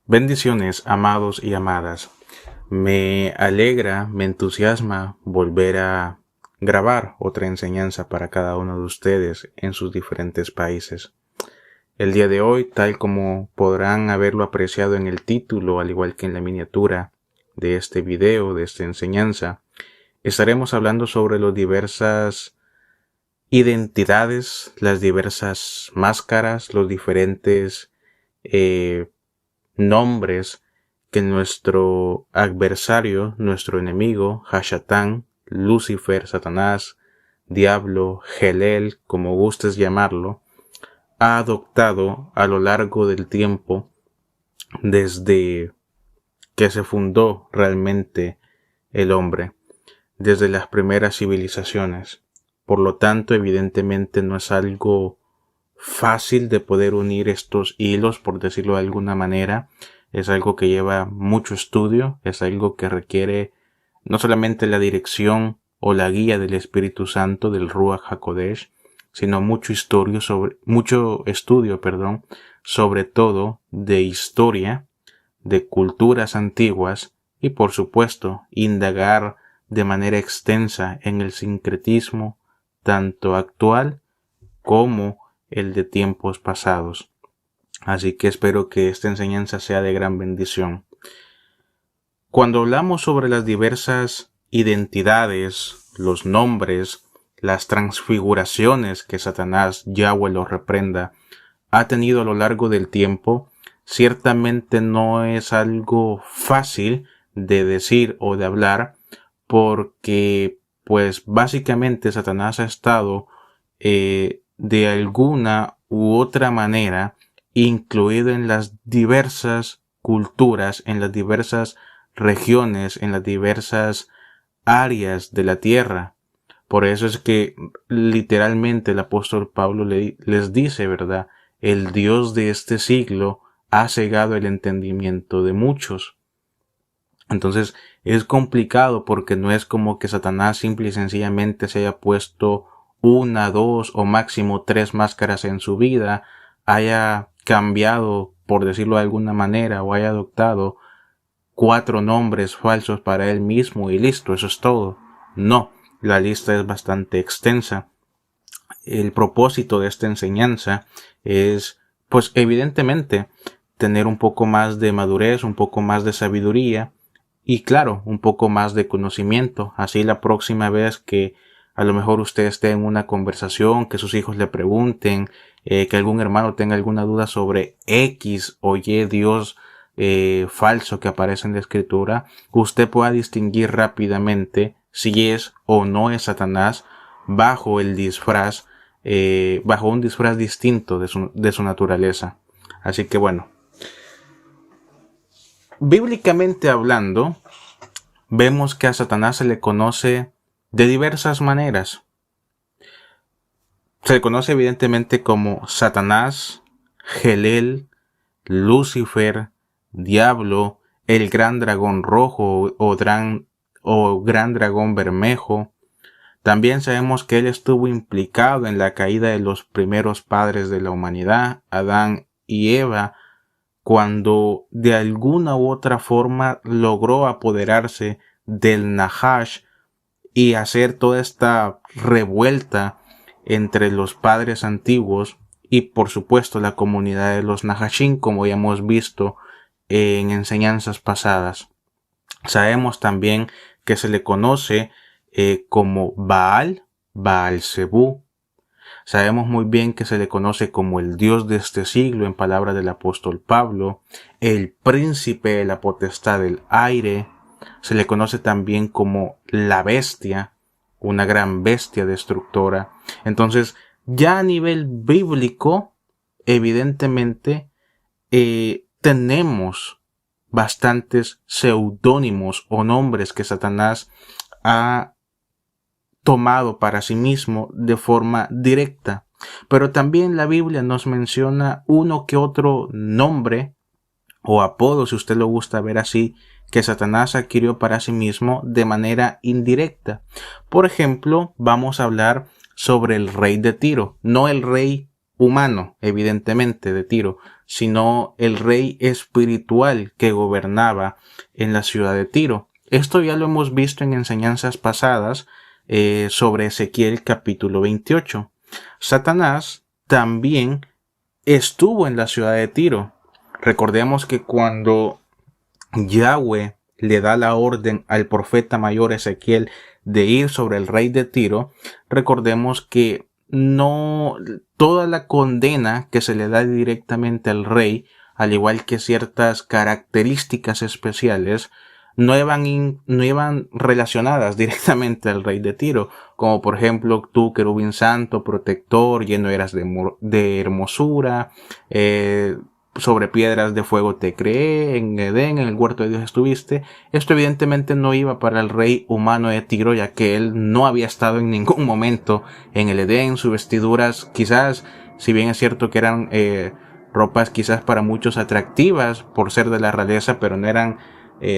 Bendiciones, amados y amadas. Me alegra, me entusiasma volver a grabar otra enseñanza para cada uno de ustedes en sus diferentes países. El día de hoy, tal como podrán haberlo apreciado en el título, al igual que en la miniatura de este video, de esta enseñanza, estaremos hablando sobre las diversas identidades, las diversas máscaras, los diferentes nombres que nuestro adversario, nuestro enemigo, Hashatán, Lucifer, Satanás, Diablo, Helel, como gustes llamarlo, ha adoptado a lo largo del tiempo desde que se fundó realmente el hombre, desde las primeras civilizaciones. Por lo tanto, evidentemente no es algo fácil de poder unir estos hilos, por decirlo de alguna manera. Es algo que lleva mucho estudio, es algo que requiere no solamente la dirección o la guía del Espíritu Santo, del Ruach HaKodesh, sino mucho estudio sobre todo de historia, de culturas antiguas y, por supuesto, indagar de manera extensa en el sincretismo tanto actual como el de tiempos pasados. Así que espero que esta enseñanza sea de gran bendición. Cuando hablamos sobre las diversas identidades, los nombres, las transfiguraciones que Satanás, Yahweh lo reprenda, ha tenido a lo largo del tiempo, ciertamente no es algo fácil de decir o de hablar, porque pues básicamente Satanás ha estado de alguna u otra manera incluido en las diversas culturas, en las diversas regiones, en las diversas áreas de la tierra. Por eso es que literalmente el apóstol Pablo les dice, ¿verdad? El Dios de este siglo ha cegado el entendimiento de muchos. Entonces es complicado porque no es como que Satanás simple y sencillamente se haya puesto una, dos o máximo tres máscaras en su vida, haya cambiado, por decirlo de alguna manera, o haya adoptado 4 nombres falsos para él mismo y listo, eso es todo. No, la lista es bastante extensa. El propósito de esta enseñanza es, pues evidentemente, tener un poco más de madurez, un poco más de sabiduría y claro, un poco más de conocimiento. Así la próxima vez que a lo mejor usted esté en una conversación, que sus hijos le pregunten, que algún hermano tenga alguna duda sobre X o Y Dios falso que aparece en la escritura, usted pueda distinguir rápidamente si es o no es Satanás bajo el disfraz, bajo un disfraz distinto de su naturaleza. Así que bueno, bíblicamente hablando, vemos que a Satanás se le conoce de diversas maneras. Se le conoce evidentemente como Satanás, Helel, Lucifer, Diablo, el gran dragón rojo o gran dragón bermejo. También sabemos que él estuvo implicado en la caída de los primeros padres de la humanidad, Adán y Eva, cuando de alguna u otra forma logró apoderarse del Nahash y hacer toda esta revuelta entre los padres antiguos y por supuesto la comunidad de los Nahashim, como ya hemos visto en enseñanzas pasadas. Sabemos también que se le conoce como Baal Zebú. Sabemos muy bien que se le conoce como el Dios de este siglo en palabras del apóstol Pablo, el príncipe de la potestad del aire. Se le conoce también como la bestia, una gran bestia destructora. Entonces, ya a nivel bíblico, evidentemente, tenemos bastantes seudónimos o nombres que Satanás ha tomado para sí mismo de forma directa. Pero también la Biblia nos menciona uno que otro nombre o apodo, si usted lo gusta ver así, que Satanás adquirió para sí mismo de manera indirecta. Por ejemplo, vamos a hablar sobre el rey de Tiro, no el rey humano, evidentemente, de Tiro, sino el rey espiritual que gobernaba en la ciudad de Tiro. Esto ya lo hemos visto en enseñanzas pasadas sobre Ezequiel capítulo 28. Satanás también estuvo en la ciudad de Tiro. Recordemos que cuando Yahweh le da la orden al profeta mayor Ezequiel de ir sobre el rey de Tiro, recordemos que no toda la condena que se le da directamente al rey, al igual que ciertas características especiales, no iban relacionadas directamente al rey de Tiro, como por ejemplo tú, querubín santo, protector, lleno eras de hermosura, sobre piedras de fuego te creé, en Edén, en el huerto de Dios estuviste. Esto evidentemente no iba para el rey humano de Tiro, ya que él no había estado en ningún momento en el Edén. Sus vestiduras quizás, si bien es cierto que eran ropas quizás para muchos atractivas por ser de la realeza, pero no eran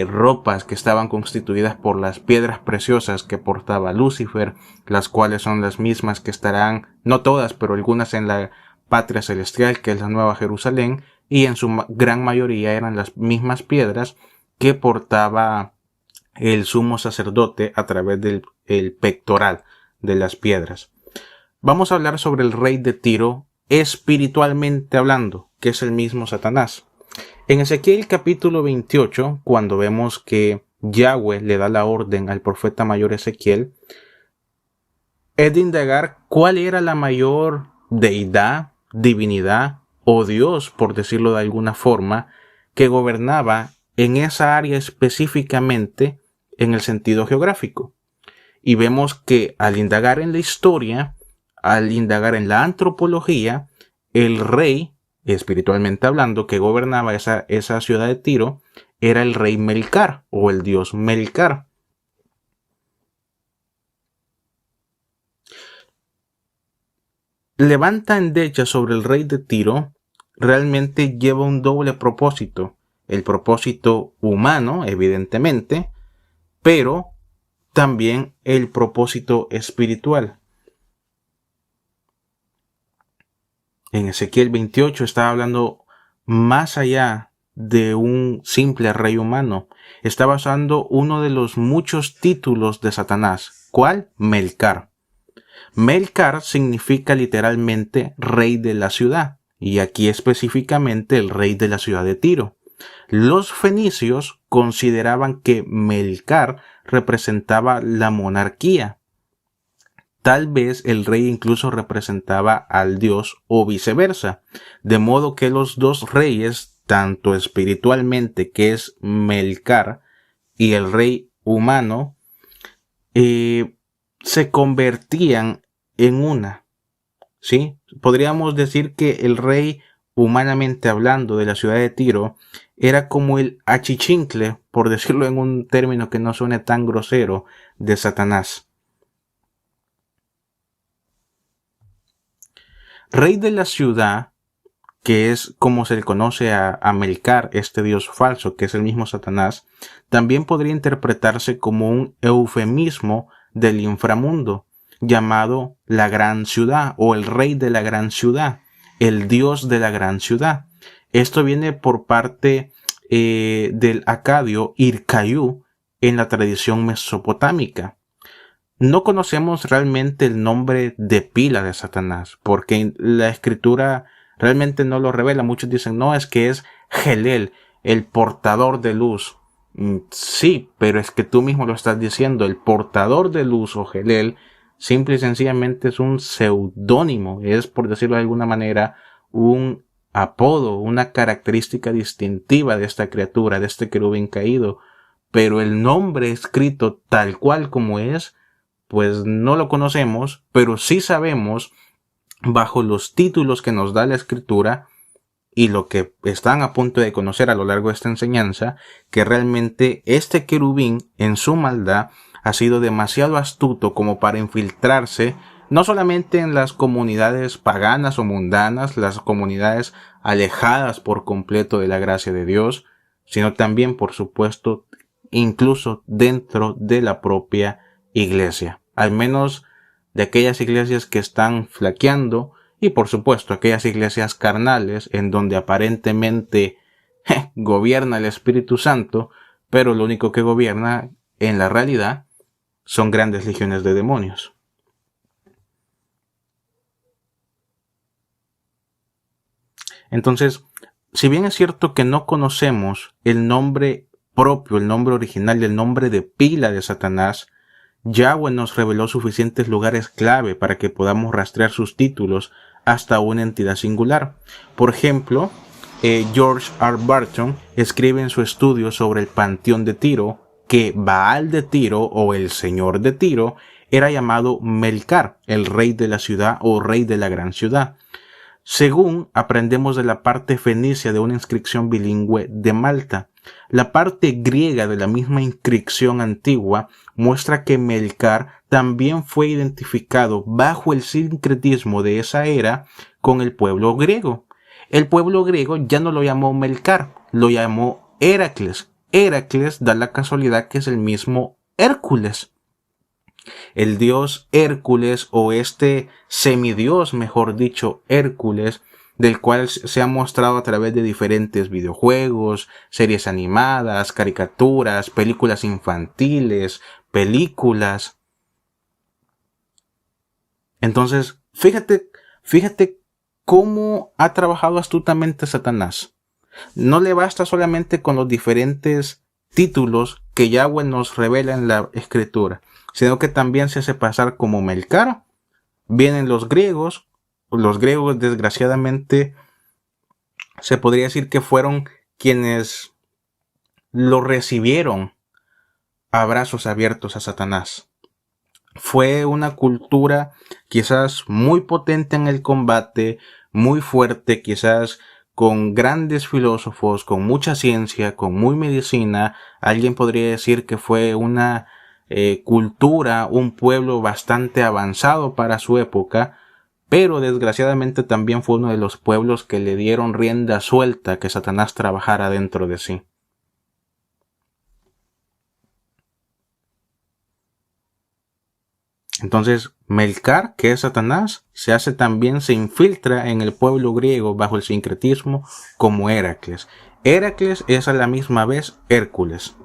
ropas que estaban constituidas por las piedras preciosas que portaba Lucifer, las cuales son las mismas que estarán, no todas, pero algunas en la patria celestial, que es la Nueva Jerusalén, y en su gran mayoría eran las mismas piedras que portaba el sumo sacerdote a través del pectoral de las piedras. Vamos a hablar sobre el rey de Tiro espiritualmente hablando, que es el mismo Satanás. En Ezequiel capítulo 28, cuando vemos que Yahweh le da la orden al profeta mayor Ezequiel, es de indagar cuál era la mayor deidad, divinidad o Dios, por decirlo de alguna forma, que gobernaba en esa área específicamente en el sentido geográfico. Y vemos que al indagar en la historia, al indagar en la antropología, el rey, espiritualmente hablando, que gobernaba esa ciudad de Tiro, era el rey Melcar o el dios Melcar. Levanta endecha sobre el rey de Tiro realmente lleva un doble propósito. El propósito humano, evidentemente, pero también el propósito espiritual. En Ezequiel 28 estaba hablando más allá de un simple rey humano. Estaba usando uno de los muchos títulos de Satanás. ¿Cuál? Melcar. Melcar significa literalmente rey de la ciudad, y aquí específicamente el rey de la ciudad de Tiro. Los fenicios consideraban que Melcar representaba la monarquía. Tal vez el rey incluso representaba al dios o viceversa, de modo que los dos reyes, tanto espiritualmente que es Melcar y el rey humano, se convertían en una. ¿Sí? Podríamos decir que el rey, humanamente hablando, de la ciudad de Tiro era como el achichincle, por decirlo en un término que no suene tan grosero, de Satanás. Rey de la ciudad, que es como se le conoce a Melcar, este dios falso, que es el mismo Satanás, también podría interpretarse como un eufemismo del inframundo, llamado la gran ciudad o el rey de la gran ciudad, el dios de la gran ciudad. Esto viene por parte del acadio Irkayú en la tradición mesopotámica. No conocemos realmente el nombre de pila de Satanás, porque la escritura realmente no lo revela. Muchos dicen, no, es que es Gelel, el portador de luz. Sí, pero es que tú mismo lo estás diciendo, el portador de luz o Gelel simple y sencillamente es un seudónimo, es, por decirlo de alguna manera, un apodo, una característica distintiva de esta criatura, de este querubín caído, pero el nombre escrito tal cual como es, pues no lo conocemos, pero sí sabemos, bajo los títulos que nos da la escritura y lo que están a punto de conocer a lo largo de esta enseñanza, que realmente este querubín en su maldad ha sido demasiado astuto como para infiltrarse no solamente en las comunidades paganas o mundanas, las comunidades alejadas por completo de la gracia de Dios, sino también, por supuesto, incluso dentro de la propia iglesia. Al menos de aquellas iglesias que están flaqueando y por supuesto aquellas iglesias carnales en donde aparentemente gobierna el Espíritu Santo, pero lo único que gobierna en la realidad son grandes legiones de demonios. Entonces, si bien es cierto que no conocemos el nombre propio, el nombre original y el nombre de pila de Satanás, Yahweh nos reveló suficientes lugares clave para que podamos rastrear sus títulos hasta una entidad singular. Por ejemplo, George R. Barton escribe en su estudio sobre el panteón de Tiro que Baal de Tiro o el señor de Tiro era llamado Melcar, el rey de la ciudad o rey de la gran ciudad. Según aprendemos de la parte fenicia de una inscripción bilingüe de Malta, la parte griega de la misma inscripción antigua muestra que Melcar también fue identificado bajo el sincretismo de esa era con el pueblo griego. El pueblo griego ya no lo llamó Melcar, lo llamó Heracles. Heracles da la casualidad que es el mismo Hércules. El dios Hércules, o este semidios, mejor dicho, Hércules, del cual se ha mostrado a través de diferentes videojuegos, series animadas, caricaturas, películas infantiles, películas. Entonces, fíjate cómo ha trabajado astutamente Satanás. No le basta solamente con los diferentes títulos que Yahweh nos revela en la Escritura, sino que también se hace pasar como Melcar. Vienen los griegos desgraciadamente se podría decir que fueron quienes lo recibieron a brazos abiertos a Satanás. Fue una cultura quizás muy potente en el combate, muy fuerte, quizás con grandes filósofos, con mucha ciencia, con muy medicina. Alguien podría decir que fue una cultura, un pueblo bastante avanzado para su época, pero desgraciadamente también fue uno de los pueblos que le dieron rienda suelta a que Satanás trabajara dentro de sí. Entonces, Melcar, que es Satanás, se infiltra en el pueblo griego bajo el sincretismo como Heracles. Heracles es a la misma vez Hércules.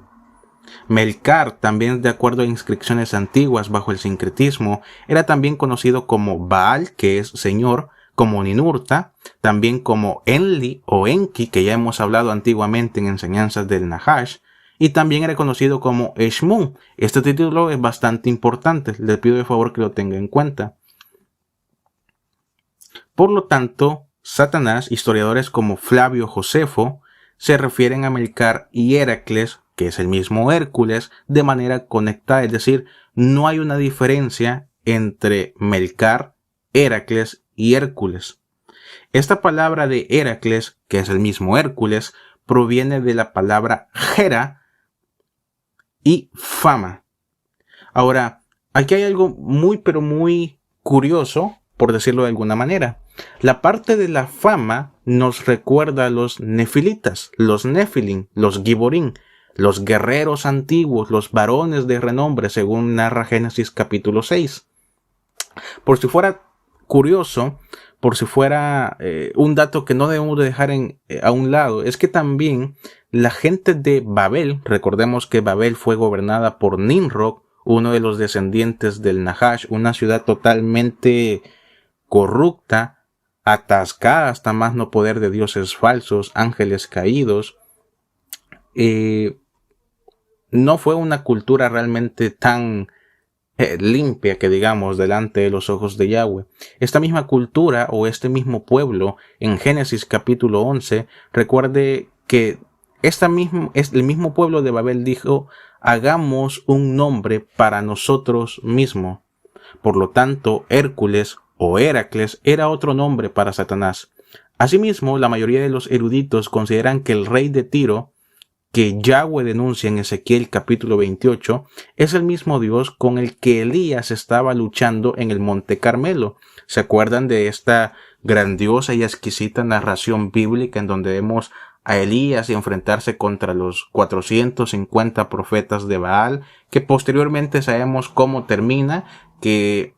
Melcar, también de acuerdo a inscripciones antiguas bajo el sincretismo, era también conocido como Baal, que es señor, como Ninurta, también como Enli o Enki, que ya hemos hablado antiguamente en enseñanzas del Nahash, y también era conocido como Eshmun. Este título es bastante importante, le pido de favor que lo tenga en cuenta. Por lo tanto, Satanás, historiadores como Flavio Josefo, se refieren a Melcar y Heracles, que es el mismo Hércules, de manera conectada, es decir, no hay una diferencia entre Melcar, Heracles y Hércules. Esta palabra de Heracles, que es el mismo Hércules, proviene de la palabra Hera y fama. Ahora, aquí hay algo muy pero muy curioso, por decirlo de alguna manera. La parte de la fama nos recuerda a los nefilitas, los nefilim, los giborim, los guerreros antiguos, los varones de renombre, según narra Génesis capítulo 6. Por si fuera curioso, por si fuera un dato que no debemos de dejar a un lado, es que también la gente de Babel, recordemos que Babel fue gobernada por Nimrod, uno de los descendientes del Nahash, una ciudad totalmente corrupta, atascada hasta más no poder de dioses falsos, ángeles caídos. No fue una cultura realmente tan limpia que digamos delante de los ojos de Yahweh. Esta misma cultura o este mismo pueblo en Génesis capítulo 11, recuerde que el mismo pueblo de Babel dijo: hagamos un nombre para nosotros mismos. Por lo tanto, Hércules o Heracles era otro nombre para Satanás. Asimismo, la mayoría de los eruditos consideran que el rey de Tiro, que Yahweh denuncia en Ezequiel capítulo 28, es el mismo Dios con el que Elías estaba luchando en el Monte Carmelo. ¿Se acuerdan de esta grandiosa y exquisita narración bíblica en donde vemos a Elías enfrentarse contra los 450 profetas de Baal, que posteriormente sabemos cómo termina, que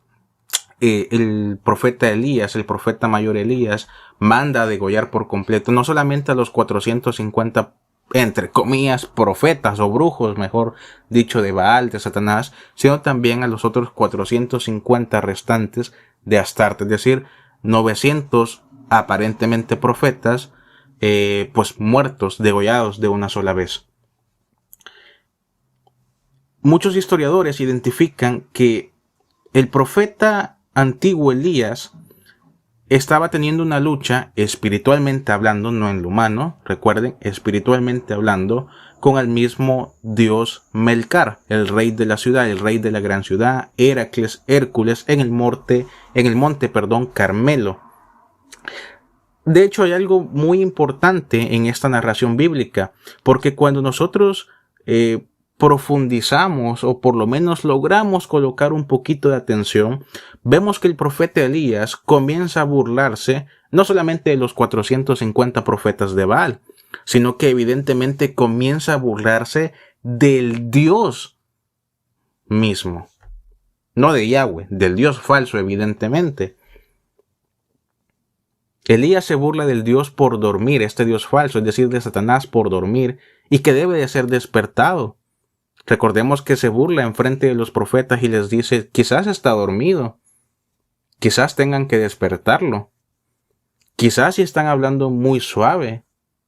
el profeta Elías, el profeta mayor Elías, manda a degollar por completo no solamente a los 450, entre comillas, profetas o brujos, mejor dicho, de Baal, de Satanás, sino también a los otros 450 restantes de Astarte, es decir, 900 aparentemente profetas, pues muertos, degollados de una sola vez. Muchos historiadores identifican que el profeta antiguo Elías estaba teniendo una lucha espiritualmente hablando, no en lo humano, recuerden, espiritualmente hablando, con el mismo dios Melcar, el rey de la ciudad, el rey de la gran ciudad, Heracles, Hércules, en el monte, Carmelo. De hecho, hay algo muy importante en esta narración bíblica, porque cuando nosotros profundizamos o por lo menos logramos colocar un poquito de atención, vemos que el profeta Elías comienza a burlarse no solamente de los 450 profetas de Baal, sino que evidentemente comienza a burlarse del Dios mismo. No de Yahweh, del Dios falso, evidentemente. Elías se burla del Dios por dormir, este Dios falso, es decir, de Satanás por dormir, y que debe de ser despertado. Recordemos que se burla enfrente de los profetas y les dice, quizás está dormido, quizás tengan que despertarlo, quizás si están hablando muy suave,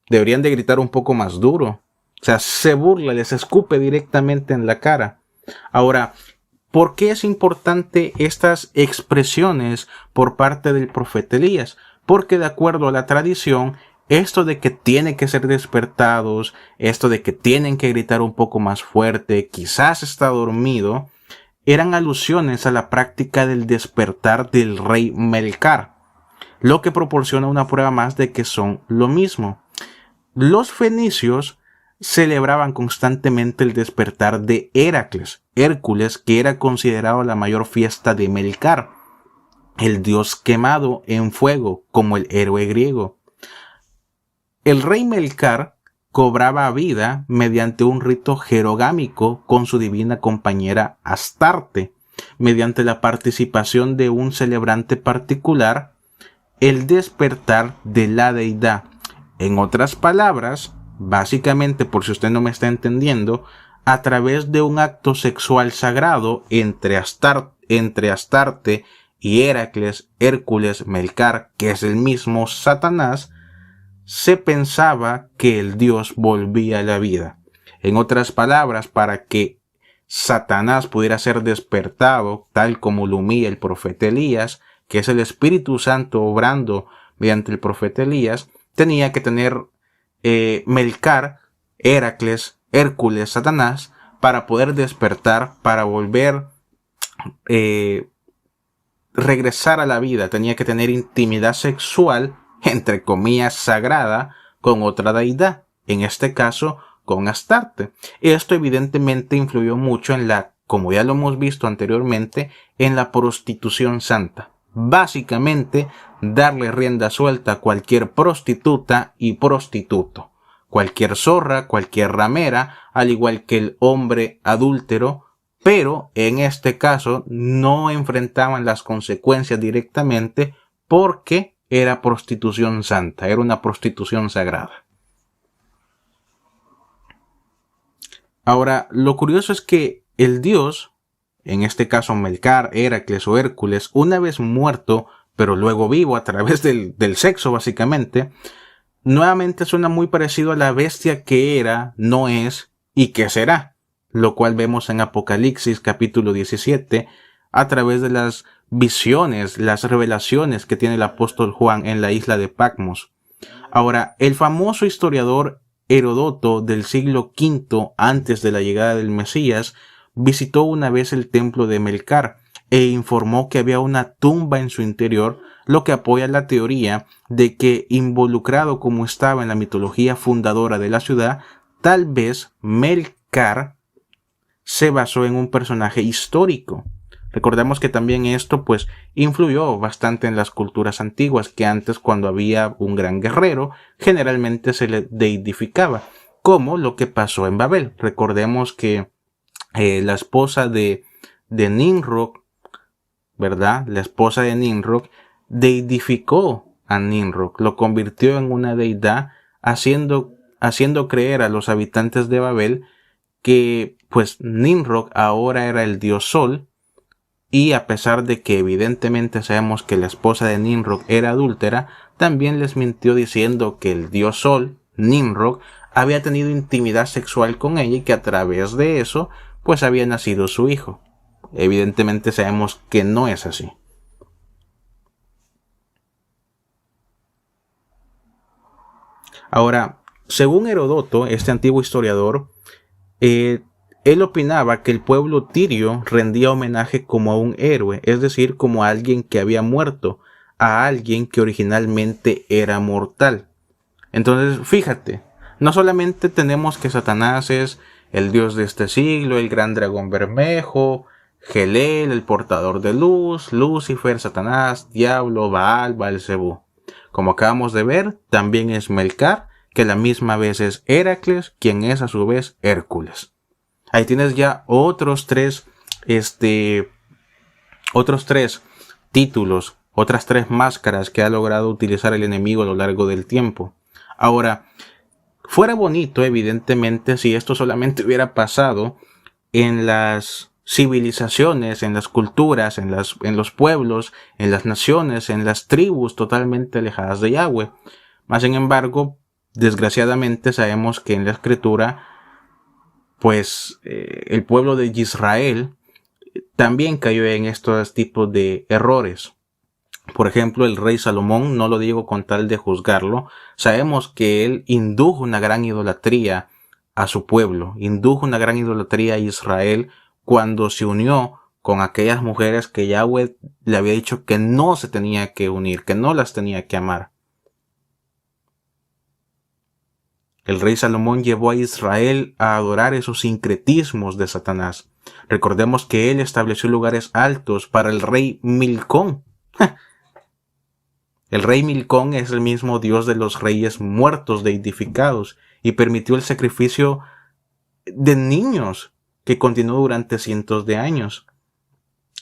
deberían de gritar un poco más duro. O sea, se burla, les escupe directamente en la cara. Ahora, ¿por qué es importante estas expresiones por parte del profeta Elías? Porque de acuerdo a la tradición, esto de que tienen que ser despertados, esto de que tienen que gritar un poco más fuerte, quizás está dormido, eran alusiones a la práctica del despertar del rey Melcar, lo que proporciona una prueba más de que son lo mismo. Los fenicios celebraban constantemente el despertar de Heracles, Hércules, que era considerado la mayor fiesta de Melcar, el dios quemado en fuego, como el héroe griego. El rey Melcar cobraba vida mediante un rito jerogámico con su divina compañera Astarte, mediante la participación de un celebrante particular, el despertar de la deidad. En otras palabras, básicamente, por si usted no me está entendiendo, a través de un acto sexual sagrado entre Astarte y Heracles, Hércules, Melcar, que es el mismo Satanás, se pensaba que el dios volvía a la vida. En otras palabras, para que Satanás pudiera ser despertado, tal como lo humilla el profeta Elías, que es el Espíritu Santo obrando mediante el profeta Elías, tenía que tener Melcar, Heracles, Hércules, Satanás, para poder despertar, para volver regresar a la vida. Tenía que tener intimidad sexual, entre comillas, sagrada, con otra deidad, en este caso con Astarte. Esto evidentemente influyó mucho en como ya lo hemos visto anteriormente, en la prostitución santa. Básicamente, darle rienda suelta a cualquier prostituta y prostituto, cualquier zorra, cualquier ramera, al igual que el hombre adúltero, pero en este caso no enfrentaban las consecuencias directamente porque era prostitución santa, era una prostitución sagrada. Ahora, lo curioso es que el dios, en este caso Melcar, Heracles o Hércules, una vez muerto, pero luego vivo a través del sexo básicamente, nuevamente suena muy parecido a la bestia que era, no es y que será, lo cual vemos en Apocalipsis capítulo 17, a través de las visiones, las revelaciones que tiene el apóstol Juan en la isla de Patmos. Ahora, el famoso historiador Heródoto del siglo V antes de la llegada del Mesías visitó una vez el templo de Melcar e informó que había una tumba en su interior, lo que apoya la teoría de que, involucrado como estaba en la mitología fundadora de la ciudad, tal vez Melcar se basó en un personaje histórico. Recordemos que también esto pues influyó bastante en las culturas antiguas, que antes, cuando había un gran guerrero, generalmente se le deidificaba, como lo que pasó en Babel. Recordemos que la esposa de Nimrod ¿verdad? La esposa de Nimrod, deidificó a Nimrod, lo convirtió en una deidad, haciendo creer a los habitantes de Babel que pues Nimrod ahora era el dios Sol, y a pesar de que evidentemente sabemos que la esposa de Nimrod era adúltera, también les mintió diciendo que el dios Sol, Nimrod, había tenido intimidad sexual con ella y que a través de eso pues había nacido su hijo. Evidentemente sabemos que no es así. Ahora, según Herodoto, este antiguo historiador, él opinaba que el pueblo tirio rendía homenaje como a un héroe, es decir, como a alguien que había muerto, a alguien que originalmente era mortal. Entonces, fíjate, no solamente tenemos que Satanás es el dios de este siglo, el gran dragón bermejo, Gelel, el portador de luz, Lucifer, Satanás, Diablo, Baal, Baalzebú. Como acabamos de ver, también es Melcar, que a la misma vez es Heracles, quien es a su vez Hércules. Ahí tienes ya otros tres títulos, otras tres máscaras que ha logrado utilizar el enemigo a lo largo del tiempo. Ahora, fuera bonito, evidentemente, si esto solamente hubiera pasado en las civilizaciones, en las culturas, en los pueblos, en las naciones, en las tribus totalmente alejadas de Yahweh. Mas, sin embargo, desgraciadamente sabemos que en la escritura, pues el pueblo de Israel también cayó en estos tipos de errores. Por ejemplo, el rey Salomón, no lo digo con tal de juzgarlo, sabemos que él indujo una gran idolatría a su pueblo, indujo una gran idolatría a Israel cuando se unió con aquellas mujeres que Yahweh le había dicho que no se tenía que unir, que no las tenía que amar. El rey Salomón llevó a Israel a adorar esos sincretismos de Satanás. Recordemos que él estableció lugares altos para el rey Milcón. El rey Milcón es el mismo dios de los reyes muertos deidificados y permitió el sacrificio de niños que continuó durante cientos de años.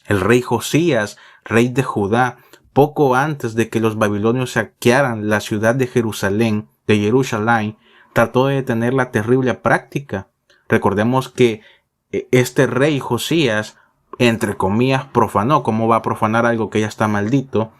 El rey Josías, rey de Judá, poco antes de que los babilonios saquearan la ciudad de Jerusalén, trató de detener la terrible práctica. Recordemos que este rey Josías, entre comillas, profanó. ¿Cómo va a profanar algo que ya está maldito?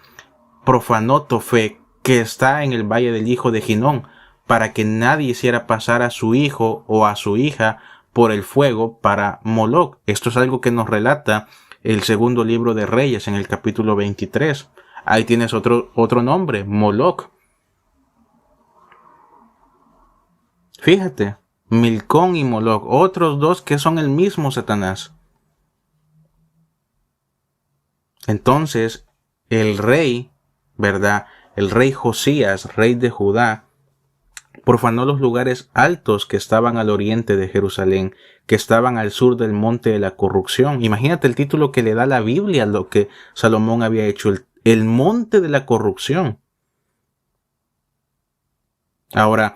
Profanó Tofet, que está en el valle del hijo de Ginón, para que nadie hiciera pasar a su hijo o a su hija por el fuego para Moloc. Esto es algo que nos relata el segundo libro de Reyes en el capítulo 23. Ahí tienes otro nombre, Moloc. Fíjate, Milcón y Moloc, otros dos que son el mismo Satanás. Entonces, el rey, ¿verdad? El rey Josías, rey de Judá, profanó los lugares altos que estaban al oriente de Jerusalén, que estaban al sur del monte de la corrupción. Imagínate el título que le da la Biblia a lo que Salomón había hecho, el monte de la corrupción. Ahora,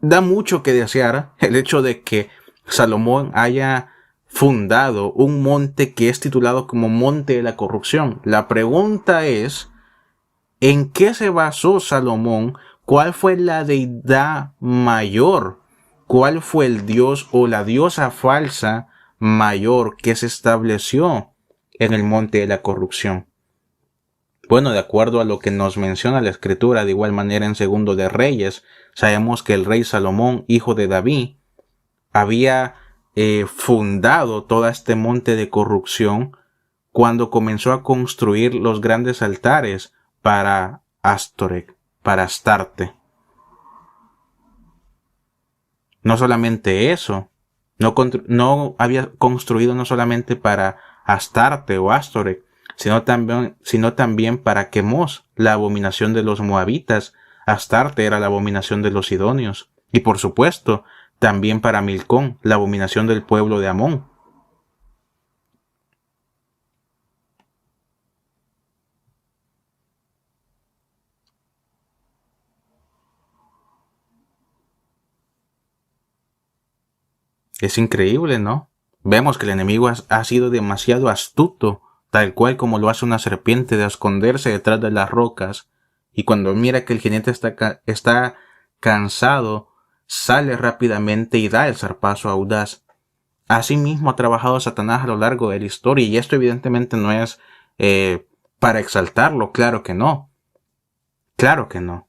da mucho que desear el hecho de que Salomón haya fundado un monte que es titulado como Monte de la Corrupción. La pregunta es, ¿en qué se basó Salomón? ¿Cuál fue la deidad mayor? ¿Cuál fue el dios o la diosa falsa mayor que se estableció en el monte de la corrupción? Bueno, de acuerdo a lo que nos menciona la escritura, de igual manera en Segundo de Reyes, sabemos que el rey Salomón, hijo de David, había fundado todo este monte de corrupción cuando comenzó a construir los grandes altares para Astoreth, para Astarte. No solamente eso, no había construido no solamente para Astarte o Astoreth, sino también para Quemos, la abominación de los moabitas. Astarte era la abominación de los sidonios. Y por supuesto, también para Milcón, la abominación del pueblo de Amón. Es increíble, ¿no? Vemos que el enemigo ha sido demasiado astuto, tal cual como lo hace una serpiente, de esconderse detrás de las rocas, y cuando mira que el jinete está cansado, sale rápidamente y da el zarpazo audaz. Asimismo ha trabajado Satanás a lo largo de la historia, y esto evidentemente no es para exaltarlo, claro que no. Claro que no.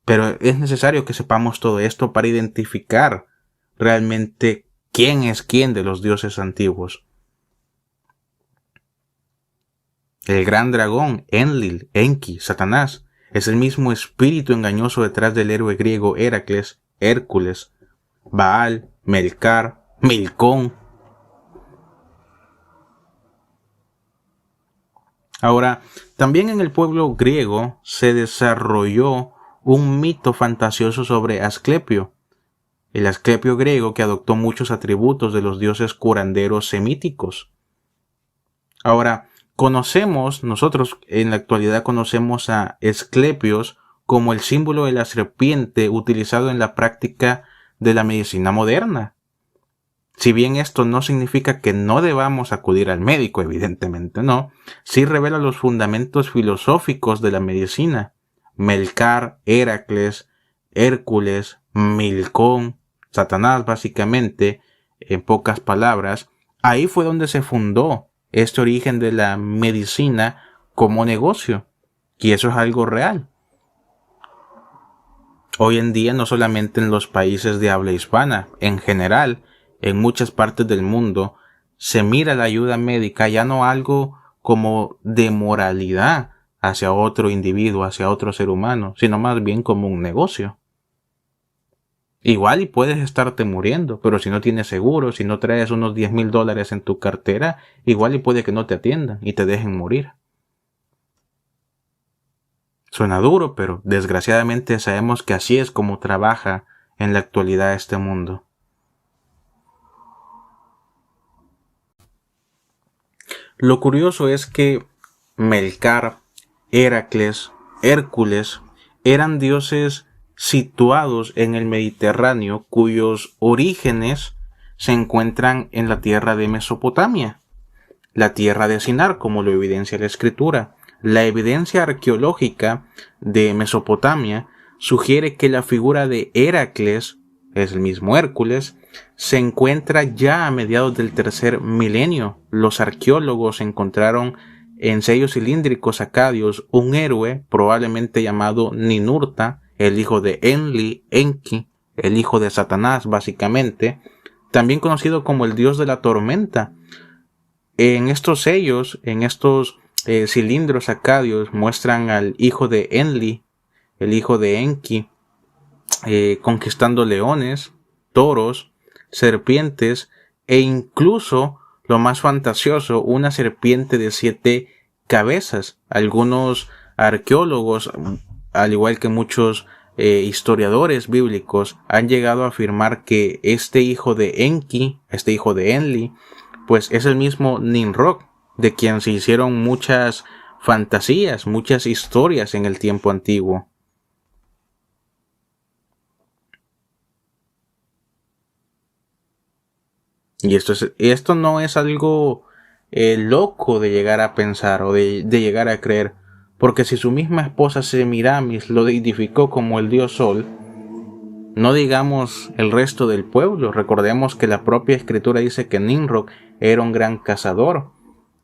Pero es necesario que sepamos todo esto para identificar realmente quién es quién de los dioses antiguos. El gran dragón, Enlil, Enki, Satanás, es el mismo espíritu engañoso detrás del héroe griego Heracles, Hércules, Baal, Melcar, Milcón. Ahora, también en el pueblo griego se desarrolló un mito fantasioso sobre Asclepio, el Asclepio griego que adoptó muchos atributos de los dioses curanderos semíticos. Ahora, nosotros en la actualidad conocemos a Asclepios como el símbolo de la serpiente utilizado en la práctica de la medicina moderna. Si bien esto no significa que no debamos acudir al médico, evidentemente no, sí revela los fundamentos filosóficos de la medicina. Melcar, Heracles, Hércules, Milcón, Satanás básicamente, en pocas palabras, ahí fue donde se fundó este origen de la medicina como negocio, y eso es algo real. Hoy en día no solamente en los países de habla hispana, en general, en muchas partes del mundo, se mira la ayuda médica ya no algo como de moralidad hacia otro individuo, hacia otro ser humano, sino más bien como un negocio. Igual y puedes estarte muriendo, pero si no tienes seguro, si no traes unos $10,000 en tu cartera, igual y puede que no te atiendan y te dejen morir. Suena duro, pero desgraciadamente sabemos que así es como trabaja en la actualidad este mundo. Lo curioso es que Melcar, Heracles, Hércules eran dioses situados en el Mediterráneo cuyos orígenes se encuentran en la tierra de Mesopotamia, la tierra de Sinar, como lo evidencia la escritura. La evidencia arqueológica de Mesopotamia sugiere que la figura de Heracles, es el mismo Hércules, se encuentra ya a mediados del tercer milenio. Los arqueólogos encontraron en sellos cilíndricos acadios un héroe probablemente llamado Ninurta, el hijo de Enki, el hijo de Satanás básicamente, también conocido como el dios de la tormenta. En estos sellos, en estos cilindros acadios, muestran al hijo de Enlil, el hijo de Enki, conquistando leones, toros, serpientes e incluso, lo más fantasioso, una serpiente de 7 cabezas. Algunos arqueólogos, al igual que muchos historiadores bíblicos, han llegado a afirmar que este hijo de Enki, este hijo de Enlil, pues es el mismo Nimrod, de quien se hicieron muchas fantasías, muchas historias en el tiempo antiguo. Y esto no es algo loco de llegar a pensar o de llegar a creer, porque si su misma esposa Semiramis lo identificó como el dios Sol, no digamos el resto del pueblo. Recordemos que la propia escritura dice que Nimrod era un gran cazador.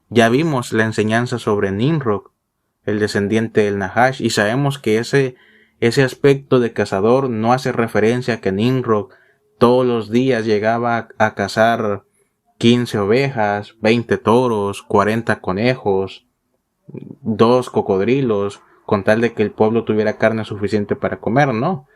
Ya vimos la enseñanza sobre Nimrod, el descendiente del Nahash, y sabemos que ese aspecto de cazador no hace referencia a que Nimrod todos los días llegaba a cazar 15 ovejas, 20 toros, 40 conejos, 2 cocodrilos, con tal de que el pueblo tuviera carne suficiente para comer, ¿no?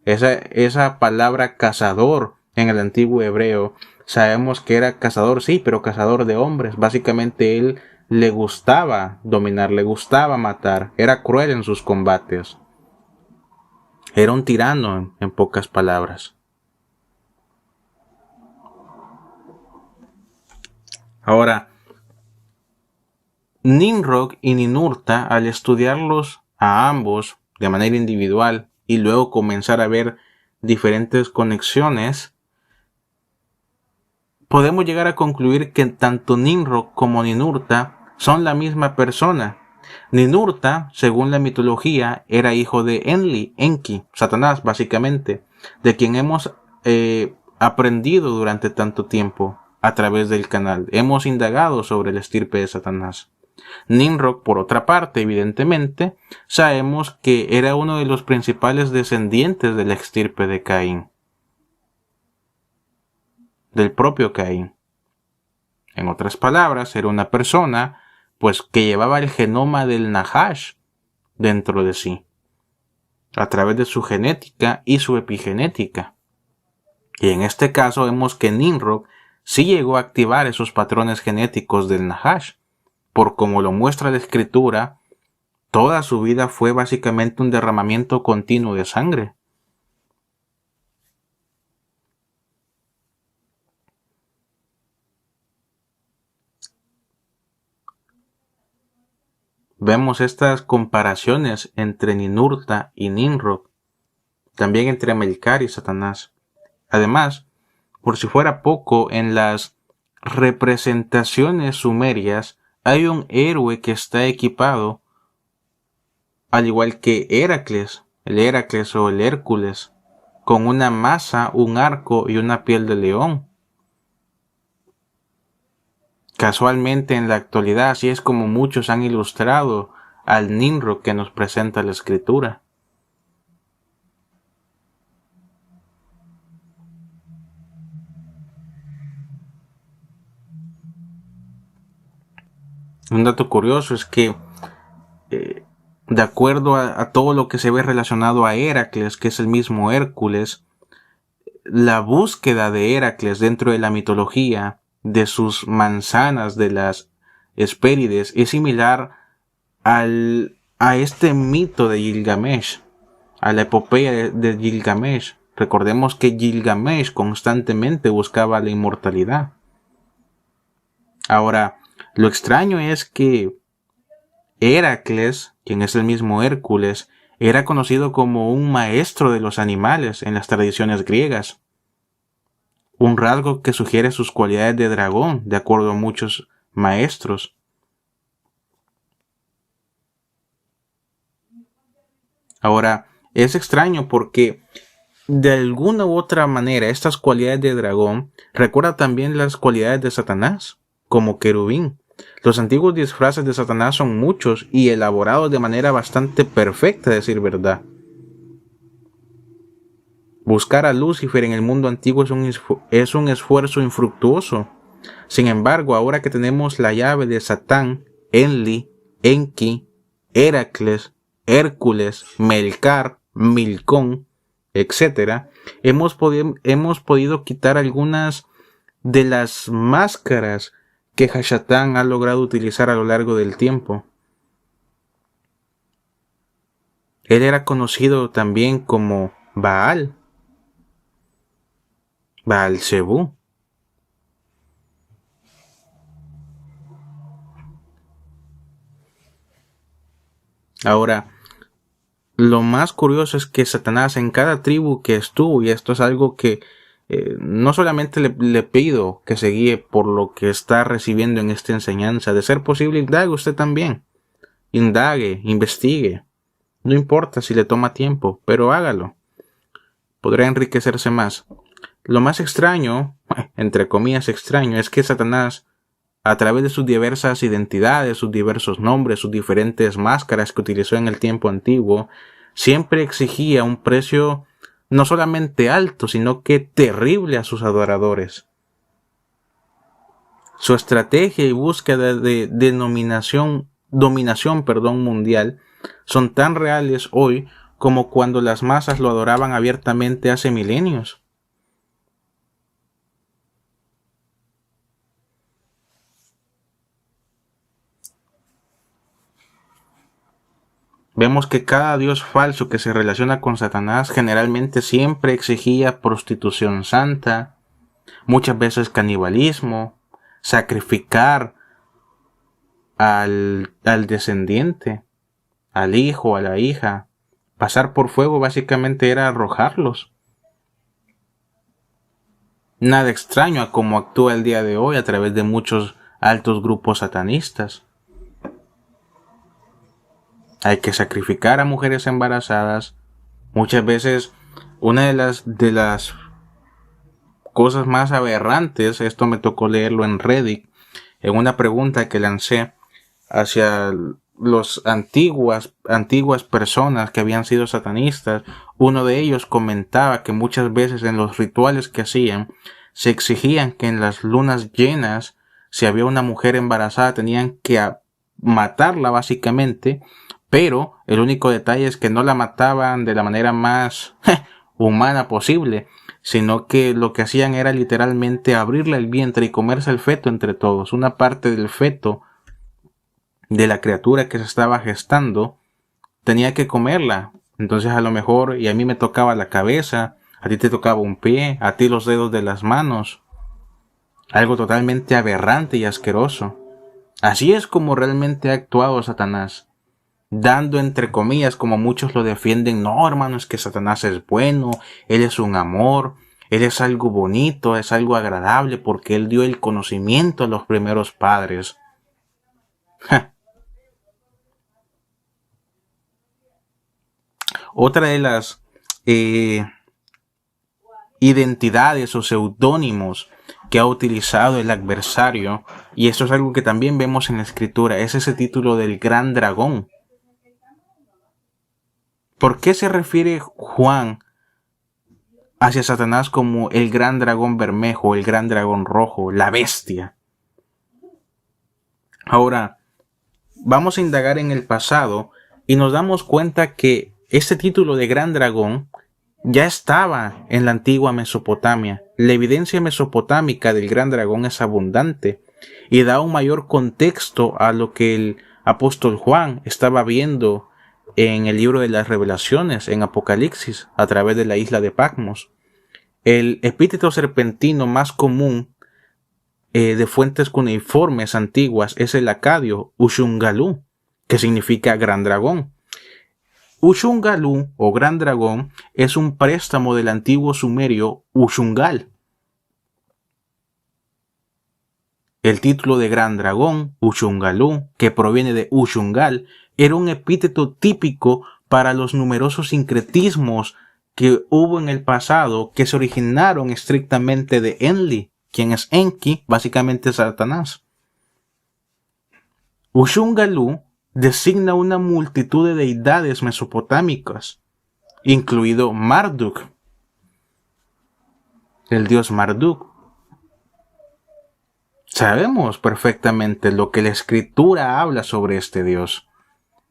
Esa palabra cazador en el antiguo hebreo, sabemos que era cazador, sí, pero cazador de hombres. Básicamente él le gustaba dominar, le gustaba matar, era cruel en sus combates. Era un tirano, en pocas palabras. Ahora, Nimrod y Ninurta, al estudiarlos a ambos de manera individual y luego comenzar a ver diferentes conexiones, podemos llegar a concluir que tanto Nimrod como Ninurta son la misma persona. Ninurta, según la mitología, era hijo de Enki, Satanás básicamente, de quien hemos aprendido durante tanto tiempo a través del canal. Hemos indagado sobre el estirpe de Satanás. Nimrod, por otra parte, evidentemente, sabemos que era uno de los principales descendientes de la estirpe de Caín, del propio Caín. En otras palabras, era una persona pues que llevaba el genoma del Nahash dentro de sí, a través de su genética y su epigenética. Y en este caso vemos que Nimrod sí llegó a activar esos patrones genéticos del Nahash, por como lo muestra la escritura, toda su vida fue básicamente un derramamiento continuo de sangre. Vemos estas comparaciones entre Ninurta y Nimrod, también entre Melcar y Satanás. Además, por si fuera poco, en las representaciones sumerias hay un héroe que está equipado, al igual que Heracles, el Heracles o el Hércules, con una maza, un arco y una piel de león. Casualmente en la actualidad así es como muchos han ilustrado al Nimrod que nos presenta la escritura. Un dato curioso es que de acuerdo a todo lo que se ve relacionado a Heracles, que es el mismo Hércules, la búsqueda de Heracles dentro de la mitología, de sus manzanas, de las Hespérides, es similar a este mito de Gilgamesh, a la epopeya de Gilgamesh. Recordemos que Gilgamesh constantemente buscaba la inmortalidad. Ahora, lo extraño es que Heracles, quien es el mismo Hércules, era conocido como un maestro de los animales en las tradiciones griegas. Un rasgo que sugiere sus cualidades de dragón, de acuerdo a muchos maestros. Ahora, es extraño porque de alguna u otra manera estas cualidades de dragón recuerdan también las cualidades de Satanás, como querubín. Los antiguos disfraces de Satanás son muchos y elaborados de manera bastante perfecta, a decir verdad. Buscar a Lucifer en el mundo antiguo es un esfuerzo infructuoso. Sin embargo, ahora que tenemos la llave de Satán, Enli, Enki, Heracles, Hércules, Melcar, Milcón, etc., hemos podido quitar algunas de las máscaras que Hashatán ha logrado utilizar a lo largo del tiempo. Él era conocido también como Baal, Baal-Zebú. Ahora, lo más curioso es que Satanás en cada tribu que estuvo, y esto es algo que no solamente le pido que se guíe por lo que está recibiendo en esta enseñanza, de ser posible indague usted también, indague, investigue, no importa si le toma tiempo, pero hágalo, podrá enriquecerse más. Lo más extraño, entre comillas extraño, es que Satanás, a través de sus diversas identidades, sus diversos nombres, sus diferentes máscaras que utilizó en el tiempo antiguo, siempre exigía un precio no solamente alto, sino que terrible a sus adoradores. Su estrategia y búsqueda de dominación mundial son tan reales hoy como cuando las masas lo adoraban abiertamente hace milenios. Vemos que cada dios falso que se relaciona con Satanás generalmente siempre exigía prostitución santa, muchas veces canibalismo, sacrificar al descendiente, al hijo, a la hija. Pasar por fuego básicamente era arrojarlos. Nada extraño a cómo actúa el día de hoy a través de muchos altos grupos satanistas. Hay que sacrificar a mujeres embarazadas. Muchas veces una de las cosas más aberrantes, esto me tocó leerlo en Reddit, en una pregunta que lancé hacia los antiguas personas que habían sido satanistas. Uno de ellos comentaba que muchas veces en los rituales que hacían se exigían que en las lunas llenas, si había una mujer embarazada, tenían que matarla básicamente, pero el único detalle es que no la mataban de la manera más humana posible, sino que lo que hacían era literalmente abrirle el vientre y comerse el feto entre todos. Una parte del feto de la criatura que se estaba gestando tenía que comerla. Entonces a lo mejor, y a mí me tocaba la cabeza, a ti te tocaba un pie, a ti los dedos de las manos. Algo totalmente aberrante y asqueroso. Así es como realmente ha actuado Satanás, dando entre comillas, como muchos lo defienden, no hermano, es que Satanás es bueno, él es un amor, él es algo bonito, es algo agradable porque él dio el conocimiento a los primeros padres. Otra de las identidades o seudónimos que ha utilizado el adversario, y esto es algo que también vemos en la escritura, es ese título del gran dragón. ¿Por qué se refiere Juan hacia Satanás como el gran dragón bermejo, el gran dragón rojo, la bestia? Ahora, vamos a indagar en el pasado y nos damos cuenta que este título de gran dragón ya estaba en la antigua Mesopotamia. La evidencia mesopotámica del gran dragón es abundante y da un mayor contexto a lo que el apóstol Juan estaba viendo en el libro de las Revelaciones, en Apocalipsis, a través de la isla de Patmos. El epíteto serpentino más común de fuentes cuneiformes antiguas es el acadio Ushungalu, que significa gran dragón. Ushungalu o gran dragón es un préstamo del antiguo sumerio Ushungal. El título de gran dragón, Ushungalu, que proviene de Ushungal, era un epíteto típico para los numerosos sincretismos que hubo en el pasado que se originaron estrictamente de Enlil, quien es Enki, básicamente Satanás. Ushungalu designa una multitud de deidades mesopotámicas, incluido Marduk, el dios Marduk. Sabemos perfectamente lo que la escritura habla sobre este dios,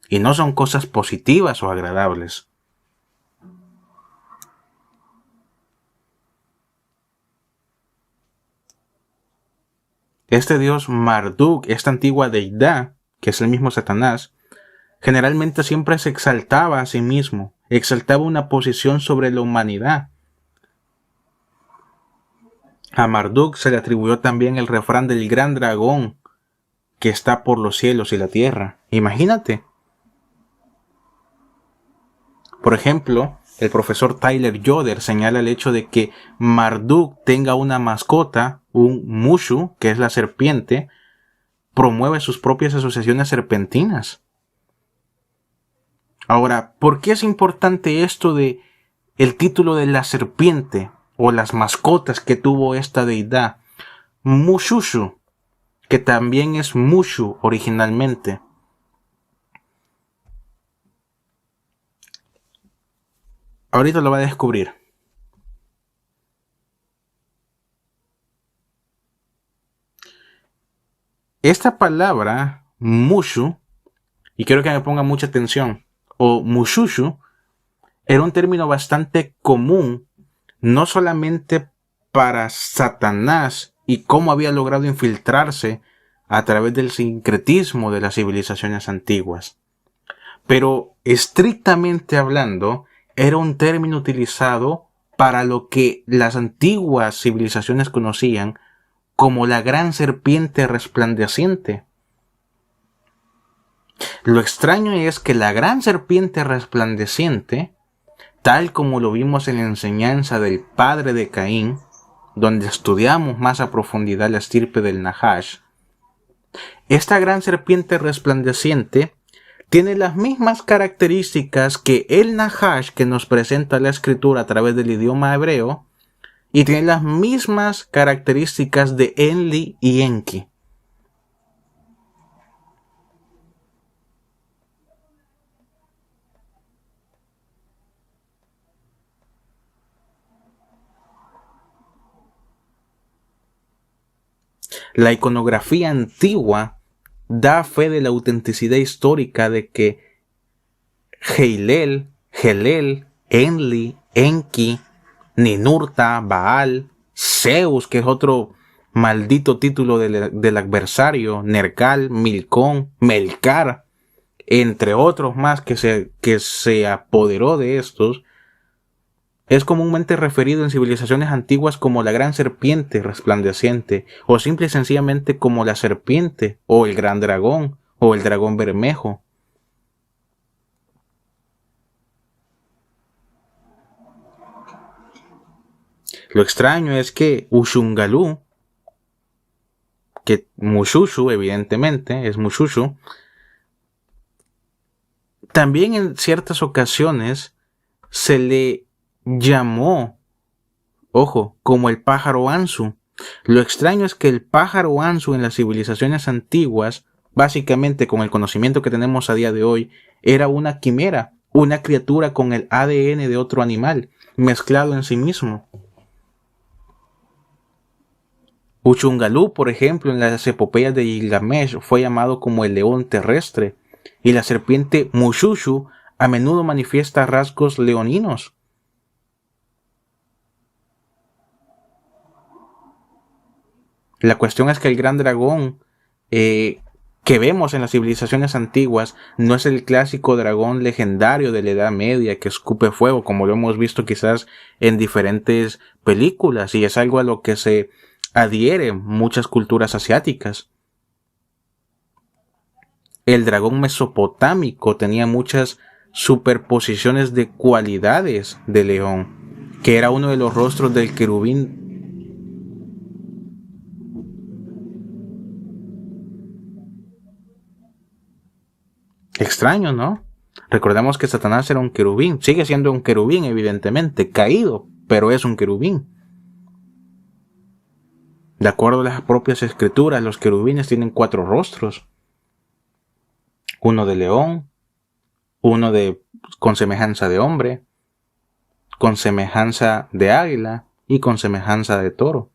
y no son cosas positivas o agradables. Este dios Marduk, esta antigua deidad, que es el mismo Satanás, generalmente siempre se exaltaba a sí mismo, exaltaba una posición sobre la humanidad. A Marduk se le atribuyó también el refrán del gran dragón que está por los cielos y la tierra. Imagínate. Por ejemplo, el profesor Tyler Yoder señala el hecho de que Marduk tenga una mascota, un Mushu, que es la serpiente, promueve sus propias asociaciones serpentinas. Ahora, ¿por qué es importante esto de el título de la serpiente o las mascotas que tuvo esta deidad? Mushushu, que también es Mushu originalmente. Ahorita lo va a descubrir. Esta palabra, Mushu, y quiero que me ponga mucha atención, o Mushushu, era un término bastante común, no solamente para Satanás y cómo había logrado infiltrarse a través del sincretismo de las civilizaciones antiguas, pero estrictamente hablando, era un término utilizado para lo que las antiguas civilizaciones conocían como la gran serpiente resplandeciente. Lo extraño es que la gran serpiente resplandeciente, tal como lo vimos en la enseñanza del padre de Caín, donde estudiamos más a profundidad la estirpe del Nahash, esta gran serpiente resplandeciente tiene las mismas características que el Nahash que nos presenta la escritura a través del idioma hebreo, y tiene las mismas características de Enli y Enki. La iconografía antigua da fe de la autenticidad histórica de que Heilel, Helel, Enli, Enki, Ninurta, Baal, Zeus, que es otro maldito título del adversario, Nergal, Milcón, Melcar, entre otros más que se apoderó de estos, es comúnmente referido en civilizaciones antiguas como la gran serpiente resplandeciente, o simple y sencillamente como la serpiente, o el gran dragón, o el dragón bermejo. Lo extraño es que Ushungalú, que Mushushu evidentemente es Mushushu, también en ciertas ocasiones se le llamó, ojo, como el pájaro Ansu. Lo extraño es que el pájaro Ansu en las civilizaciones antiguas, básicamente con el conocimiento que tenemos a día de hoy, era una quimera, una criatura con el ADN de otro animal, mezclado en sí mismo. Ushungalú, por ejemplo, en las epopeyas de Gilgamesh fue llamado como el león terrestre, y la serpiente Mushushu a menudo manifiesta rasgos leoninos. La cuestión es que el gran dragón que vemos en las civilizaciones antiguas no es el clásico dragón legendario de la Edad Media que escupe fuego, como lo hemos visto quizás en diferentes películas, y es algo a lo que se adhiere muchas culturas asiáticas. El dragón mesopotámico tenía muchas superposiciones de cualidades de león, que era uno de los rostros del querubín. Extraño, ¿no? Recordemos que Satanás era un querubín, sigue siendo un querubín evidentemente, caído, pero es un querubín. De acuerdo a las propias escrituras, los querubines tienen 4 rostros. Uno de león, uno con semejanza de hombre, con semejanza de águila y con semejanza de toro.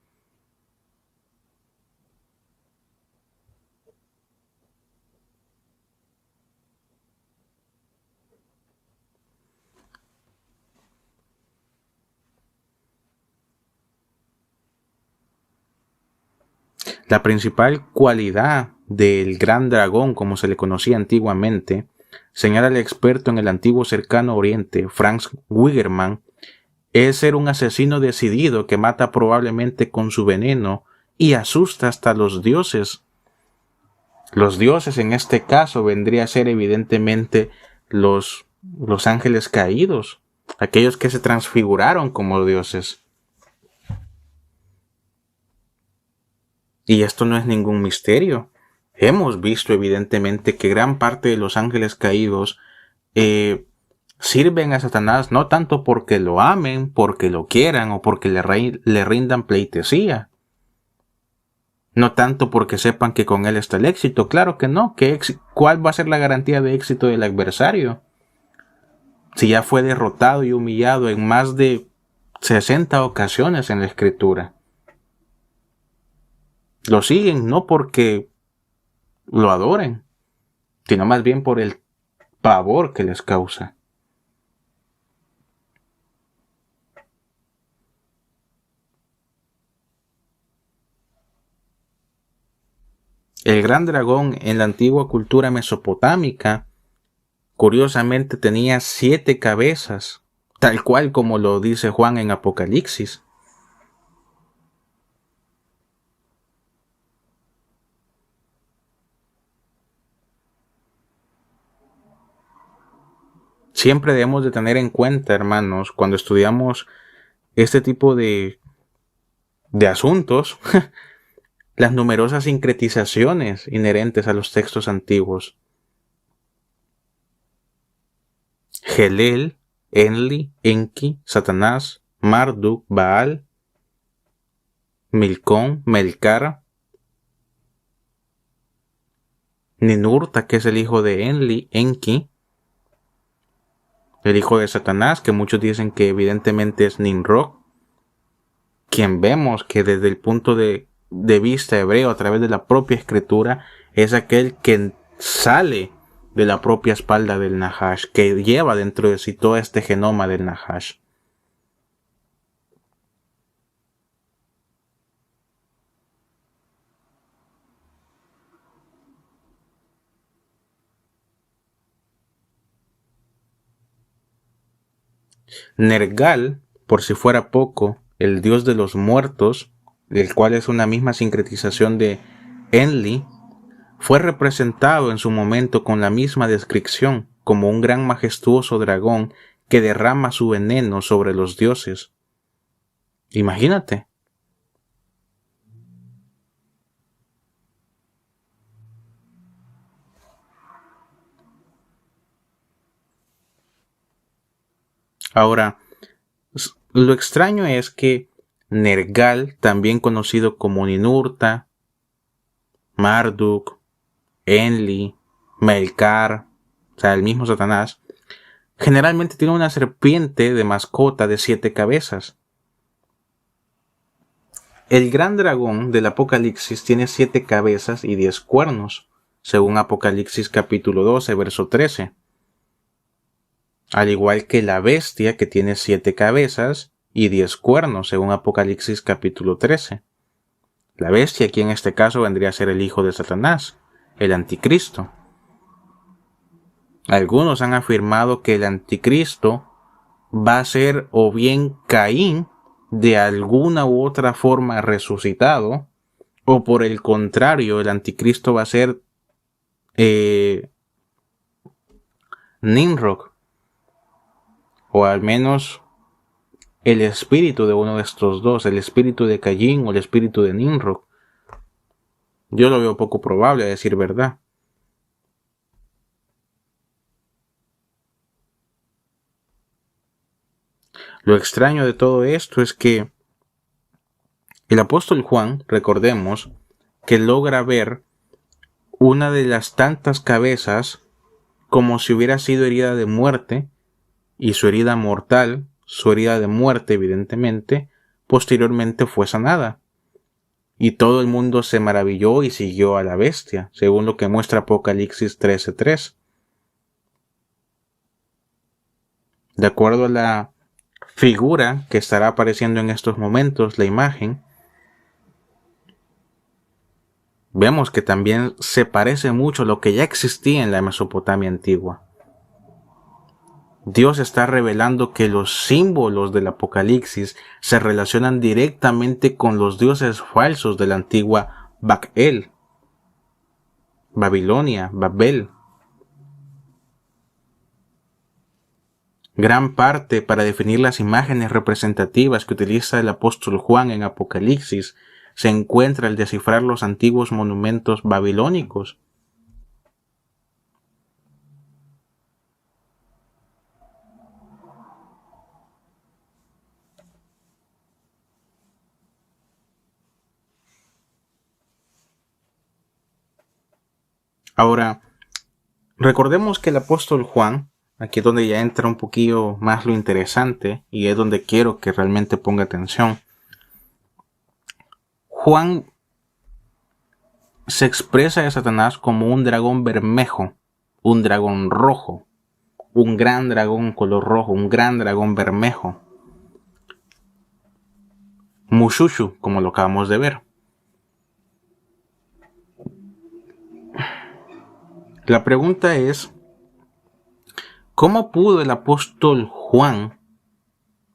La principal cualidad del gran dragón, como se le conocía antiguamente, señala el experto en el antiguo cercano oriente, Franz Wigerman, es ser un asesino decidido que mata probablemente con su veneno y asusta hasta los dioses. Los dioses en este caso vendría a ser evidentemente los ángeles caídos, aquellos que se transfiguraron como dioses. Y esto no es ningún misterio. Hemos visto evidentemente que gran parte de los ángeles caídos sirven a Satanás no tanto porque lo amen, porque lo quieran o porque le rindan pleitesía. No tanto porque sepan que con él está el éxito. Claro que no. ¿Cuál va a ser la garantía de éxito del adversario? Si ya fue derrotado y humillado en más de 60 ocasiones en la escritura. Lo siguen no porque lo adoren, sino más bien por el pavor que les causa. El gran dragón en la antigua cultura mesopotámica, curiosamente, tenía 7 cabezas, tal cual como lo dice Juan en Apocalipsis. Siempre debemos de tener en cuenta, hermanos, cuando estudiamos este tipo de de asuntos, las numerosas sincretizaciones inherentes a los textos antiguos. Helel, Enli, Enki, Satanás, Marduk, Baal, Milcón, Melcar, Ninurta, que es el hijo de Enli, Enki, el hijo de Satanás, que muchos dicen que evidentemente es Nimrod, quien vemos que desde el punto de vista hebreo, a través de la propia escritura, es aquel que sale de la propia espalda del Nahash, que lleva dentro de sí todo este genoma del Nahash. Nergal, por si fuera poco, el dios de los muertos, el cual es una misma sincretización de Enli, fue representado en su momento con la misma descripción como un gran majestuoso dragón que derrama su veneno sobre los dioses. Imagínate. Ahora, lo extraño es que Nergal, también conocido como Ninurta, Marduk, Enli, Melkar, o sea, el mismo Satanás, generalmente tiene una serpiente de mascota de 7 cabezas. El gran dragón del Apocalipsis tiene 7 cabezas y 10 cuernos, según Apocalipsis capítulo 12, verso 13. Al igual que la bestia, que tiene 7 cabezas y 10 cuernos, según Apocalipsis capítulo 13. La bestia aquí en este caso vendría a ser el hijo de Satanás, el anticristo. Algunos han afirmado que el anticristo va a ser o bien Caín, de alguna u otra forma resucitado, o por el contrario, el anticristo va a ser Nimrod, o al menos el espíritu de uno de estos dos, el espíritu de Caín o el espíritu de Nimrod. Yo lo veo poco probable, a decir verdad. Lo extraño de todo esto es que el apóstol Juan, recordemos, que logra ver una de las tantas cabezas como si hubiera sido herida de muerte, y su herida mortal, su herida de muerte evidentemente, posteriormente fue sanada. Y todo el mundo se maravilló y siguió a la bestia, según lo que muestra Apocalipsis 13:3. De acuerdo a la figura que estará apareciendo en estos momentos, la imagen, vemos que también se parece mucho a lo que ya existía en la Mesopotamia antigua. Dios está revelando que los símbolos del Apocalipsis se relacionan directamente con los dioses falsos de la antigua Baal, Babilonia, Babel. Gran parte para definir las imágenes representativas que utiliza el apóstol Juan en Apocalipsis se encuentra el descifrar los antiguos monumentos babilónicos. Ahora, recordemos que el apóstol Juan, aquí es donde ya entra un poquillo más lo interesante y es donde quiero que realmente ponga atención. Juan se expresa de Satanás como un dragón bermejo, un dragón rojo, un gran dragón color rojo, un gran dragón bermejo. Mushushu, como lo acabamos de ver. La pregunta es, ¿cómo pudo el apóstol Juan,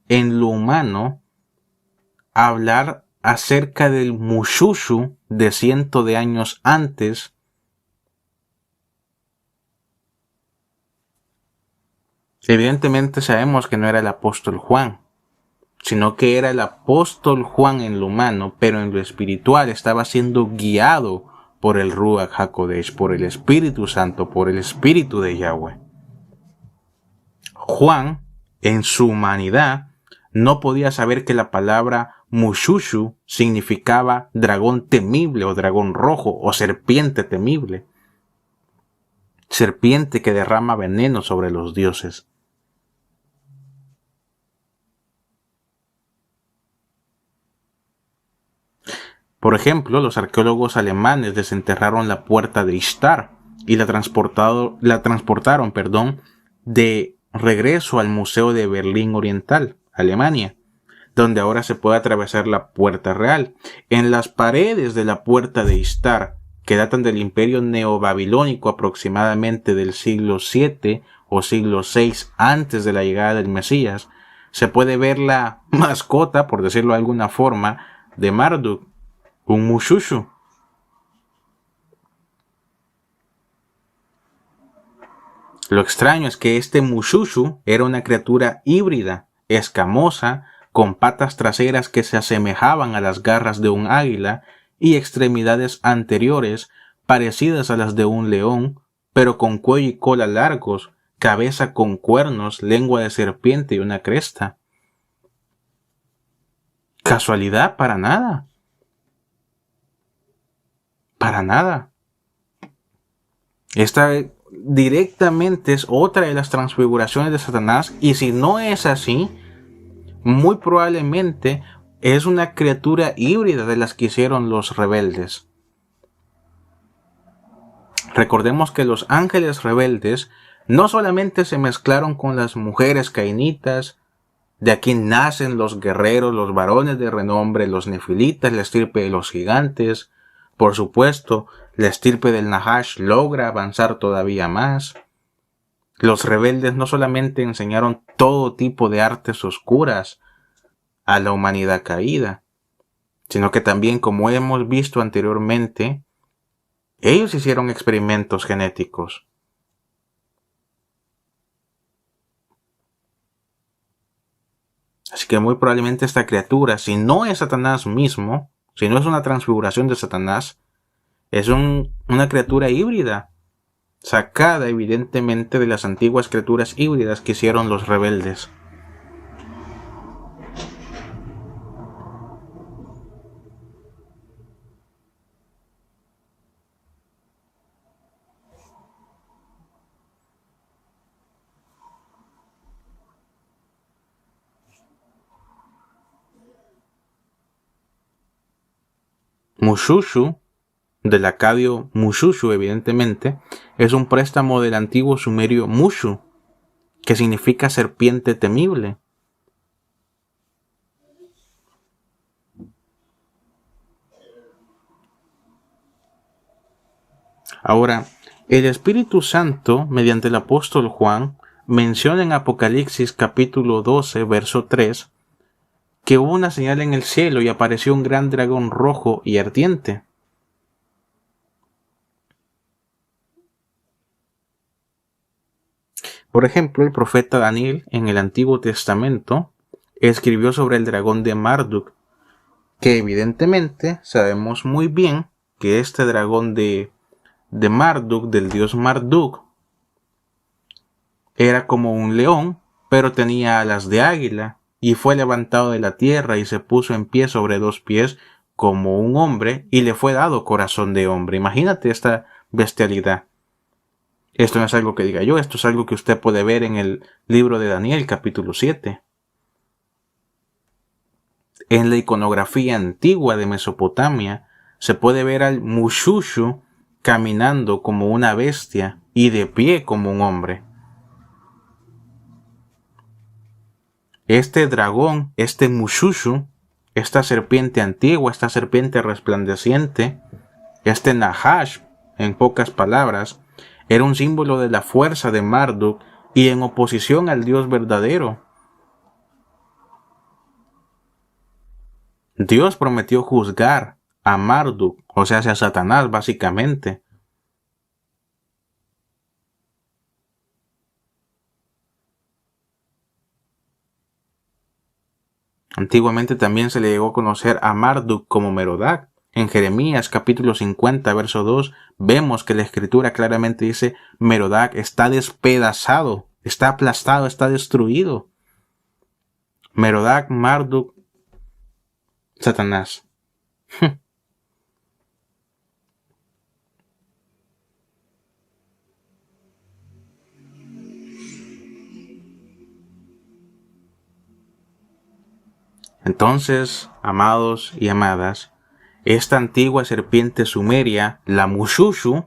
en lo humano, hablar acerca del Mushushu de cientos de años antes? Evidentemente sabemos que no era el apóstol Juan, sino que era el apóstol Juan en lo humano, pero en lo espiritual estaba siendo guiado por el Ruach HaKodesh, por el Espíritu Santo, por el Espíritu de Yahweh. Juan, en su humanidad, no podía saber que la palabra Mushushu significaba dragón temible o dragón rojo o serpiente temible, serpiente que derrama veneno sobre los dioses. Por ejemplo, los arqueólogos alemanes desenterraron la puerta de Ishtar y la transportaron, de regreso al Museo de Berlín Oriental, Alemania, donde ahora se puede atravesar la puerta real. En las paredes de la puerta de Ishtar, que datan del imperio neobabilónico aproximadamente del siglo VII o siglo VI antes de la llegada del Mesías, se puede ver la mascota, por decirlo de alguna forma, de Marduk, un Mushushu. Lo extraño es que este Mushushu era una criatura híbrida, escamosa, con patas traseras que se asemejaban a las garras de un águila y extremidades anteriores parecidas a las de un león, pero con cuello y cola largos, cabeza con cuernos, lengua de serpiente y una cresta. ¿Casualidad? Para nada. Para nada. Esta directamente es otra de las transfiguraciones de Satanás, y si no es así, muy probablemente es una criatura híbrida de las que hicieron los rebeldes. Recordemos que los ángeles rebeldes no solamente se mezclaron con las mujeres cainitas, de aquí nacen los guerreros, los varones de renombre, los nefilitas, la estirpe de los gigantes. Por supuesto, la estirpe del Nahash logra avanzar todavía más. Los rebeldes no solamente enseñaron todo tipo de artes oscuras a la humanidad caída, sino que también, como hemos visto anteriormente, ellos hicieron experimentos genéticos. Así que muy probablemente esta criatura, si no es Satanás mismo, si no es una transfiguración de Satanás, es una criatura híbrida, sacada evidentemente de las antiguas criaturas híbridas que hicieron los rebeldes. Mushushu, del acadio Mushushu evidentemente, es un préstamo del antiguo sumerio Mushu, que significa serpiente temible. Ahora, el Espíritu Santo, mediante el apóstol Juan, menciona en Apocalipsis capítulo 12, verso 3, que hubo una señal en el cielo y apareció un gran dragón rojo y ardiente. Por ejemplo, el profeta Daniel en el Antiguo Testamento escribió sobre el dragón de Marduk, que evidentemente sabemos muy bien que este dragón de Marduk, del dios Marduk, era como un león, pero tenía alas de águila, y fue levantado de la tierra y se puso en pie sobre dos pies como un hombre, y le fue dado corazón de hombre. Imagínate esta bestialidad. Esto no es algo que diga yo, esto es algo que usted puede ver en el libro de Daniel, capítulo 7. En la iconografía antigua de Mesopotamia se puede ver al Mushushu caminando como una bestia y de pie como un hombre. Este dragón, este Mushushu, esta serpiente antigua, esta serpiente resplandeciente, este Nahash, en pocas palabras, era un símbolo de la fuerza de Marduk y en oposición al Dios verdadero. Dios prometió juzgar a Marduk, o sea, a Satanás básicamente. Antiguamente también se le llegó a conocer a Marduk como Merodach. En Jeremías capítulo 50, verso 2, vemos que la escritura claramente dice: Merodach está despedazado, está aplastado, está destruido. Merodach, Marduk, Satanás. Entonces, amados y amadas, esta antigua serpiente sumeria, la Mushushu,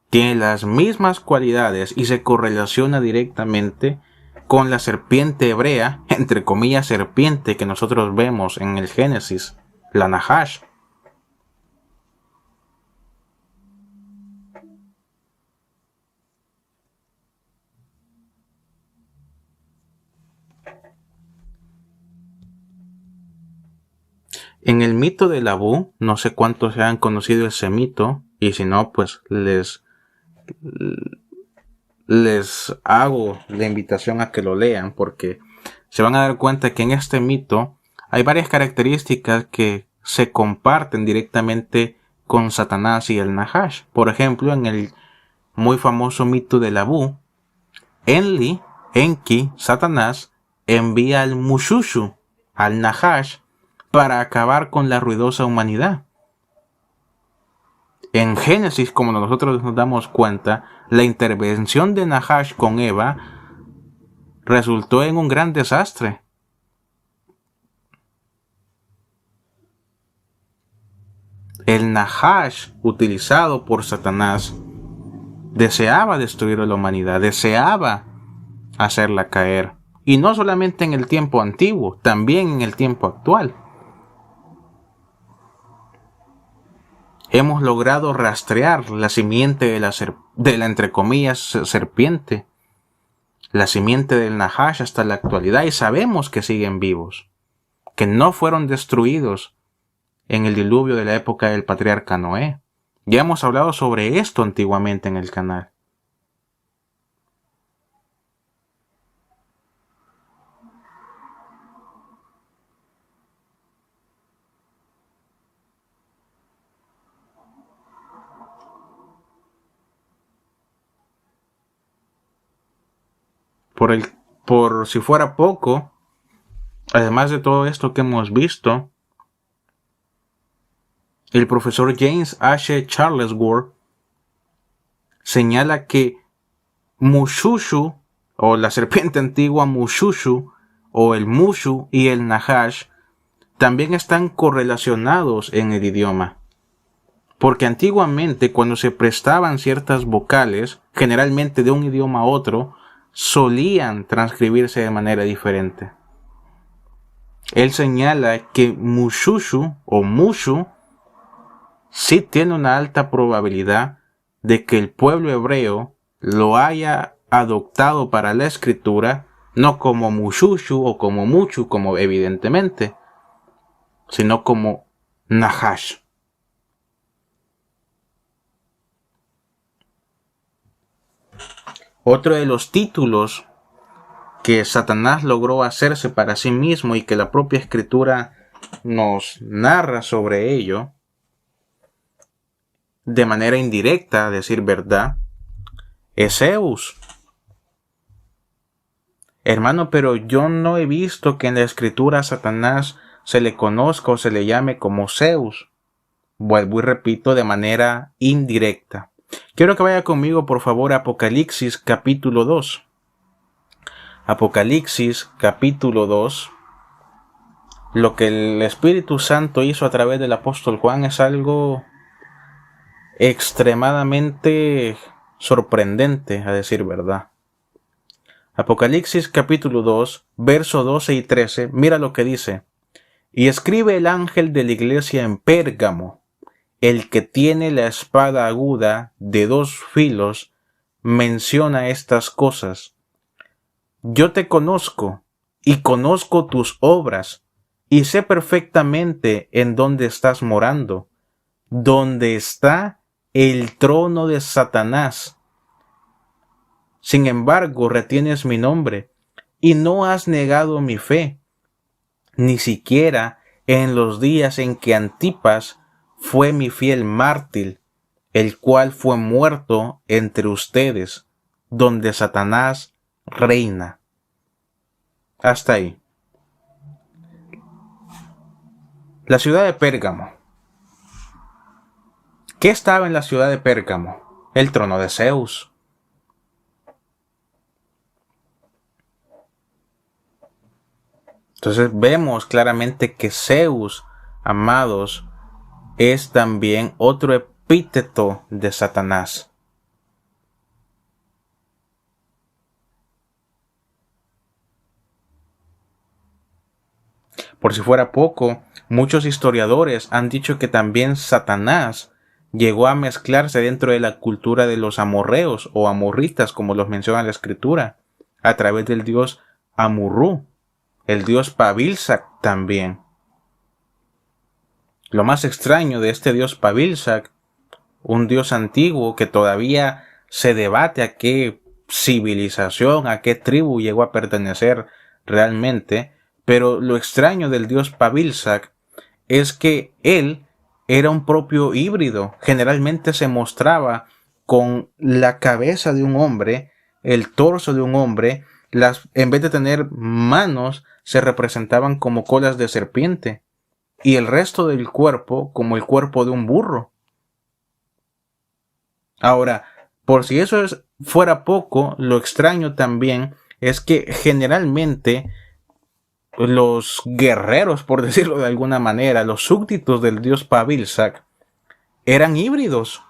tiene las mismas cualidades y se correlaciona directamente con la serpiente hebrea, entre comillas serpiente, que nosotros vemos en el Génesis, la Nahash. En el mito de Abu, no sé cuántos se han conocido ese mito, y si no, pues les hago la invitación a que lo lean, porque se van a dar cuenta que en este mito hay varias características que se comparten directamente con Satanás y el Nahash. Por ejemplo, en el muy famoso mito de Abu, Enki, Satanás, envía al Mushushu, al Nahash, para acabar con la ruidosa humanidad. En Génesis, como nosotros nos damos cuenta, la intervención de Nahash con Eva resultó en un gran desastre. El Nahash, utilizado por Satanás, deseaba destruir a la humanidad, deseaba hacerla caer. Y no solamente en el tiempo antiguo, también en el tiempo actual. Hemos logrado rastrear la simiente de la entre comillas serpiente, la simiente del Nahash hasta la actualidad, y sabemos que siguen vivos, que no fueron destruidos en el diluvio de la época del patriarca Noé. Ya hemos hablado sobre esto antiguamente en el canal. Por si fuera poco, además de todo esto que hemos visto, el profesor James H. Charlesworth señala que Mushushu, o la serpiente antigua Mushushu, o el Mushu y el Nahash, también están correlacionados en el idioma. Porque antiguamente, cuando se prestaban ciertas vocales, generalmente de un idioma a otro, solían transcribirse de manera diferente. Él señala que Mushushu o Mushu sí tiene una alta probabilidad de que el pueblo hebreo lo haya adoptado para la escritura, no como Mushushu o como Muchu, como evidentemente, sino como Nahash. Otro de los títulos que Satanás logró hacerse para sí mismo y que la propia escritura nos narra sobre ello, de manera indirecta, a decir verdad, es Zeus. Hermano, pero yo no he visto que en la escritura a Satanás se le conozca o se le llame como Zeus. Vuelvo y repito, de manera indirecta. Quiero que vaya conmigo, por favor, a Apocalipsis capítulo 2. Apocalipsis capítulo 2. Lo que el Espíritu Santo hizo a través del apóstol Juan es algo extremadamente sorprendente, a decir verdad. Apocalipsis capítulo 2, verso 12 y 13, mira lo que dice. Y escribe el ángel de la iglesia en Pérgamo, el que tiene la espada aguda de 2 filos, menciona estas cosas. Yo te conozco y conozco tus obras, y sé perfectamente en dónde estás morando, donde está el trono de Satanás. Sin embargo, retienes mi nombre y no has negado mi fe, ni siquiera en los días en que Antipas fue mi fiel mártir, el cual fue muerto entre ustedes, donde Satanás reina. Hasta ahí. La ciudad de Pérgamo. ¿Qué estaba en la ciudad de Pérgamo? El trono de Zeus. Entonces vemos claramente que Zeus, amados, es también otro epíteto de Satanás. Por si fuera poco, muchos historiadores han dicho que también Satanás llegó a mezclarse dentro de la cultura de los amorreos o amorritas, como los menciona la escritura, a través del dios Amurru, el dios Pavilsac también. Lo más extraño de este dios Pavilsac, un dios antiguo que todavía se debate a qué civilización, a qué tribu llegó a pertenecer realmente, pero lo extraño del dios Pavilsac es que él era un propio híbrido. Generalmente se mostraba con la cabeza de un hombre, el torso de un hombre, en vez de tener manos, se representaban como colas de serpiente, y el resto del cuerpo como el cuerpo de un burro. Ahora, por si eso fuera poco, lo extraño también es que generalmente los guerreros, por decirlo de alguna manera, los súbditos del dios Pavilsac, eran híbridos.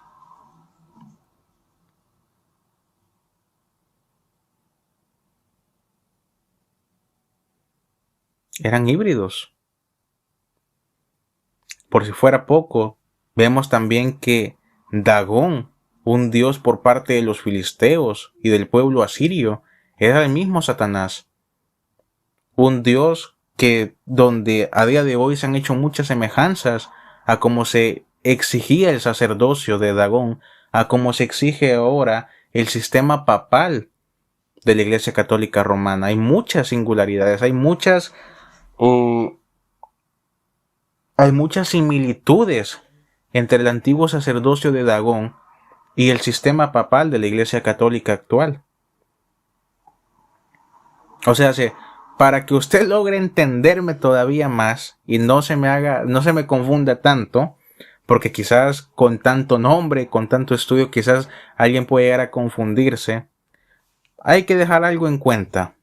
Eran híbridos. Por si fuera poco, vemos también que Dagón, un dios por parte de los filisteos y del pueblo asirio, era el mismo Satanás. Un dios que donde a día de hoy se han hecho muchas semejanzas a cómo se exigía el sacerdocio de Dagón, a cómo se exige ahora el sistema papal de la Iglesia Católica Romana. Hay muchas singularidades, hay muchas similitudes entre el antiguo sacerdocio de Dagón y el sistema papal de la Iglesia Católica actual. O sea, para que usted logre entenderme todavía más y no se me confunda tanto, porque quizás con tanto nombre, con tanto estudio, quizás alguien puede llegar a confundirse, hay que dejar algo en cuenta.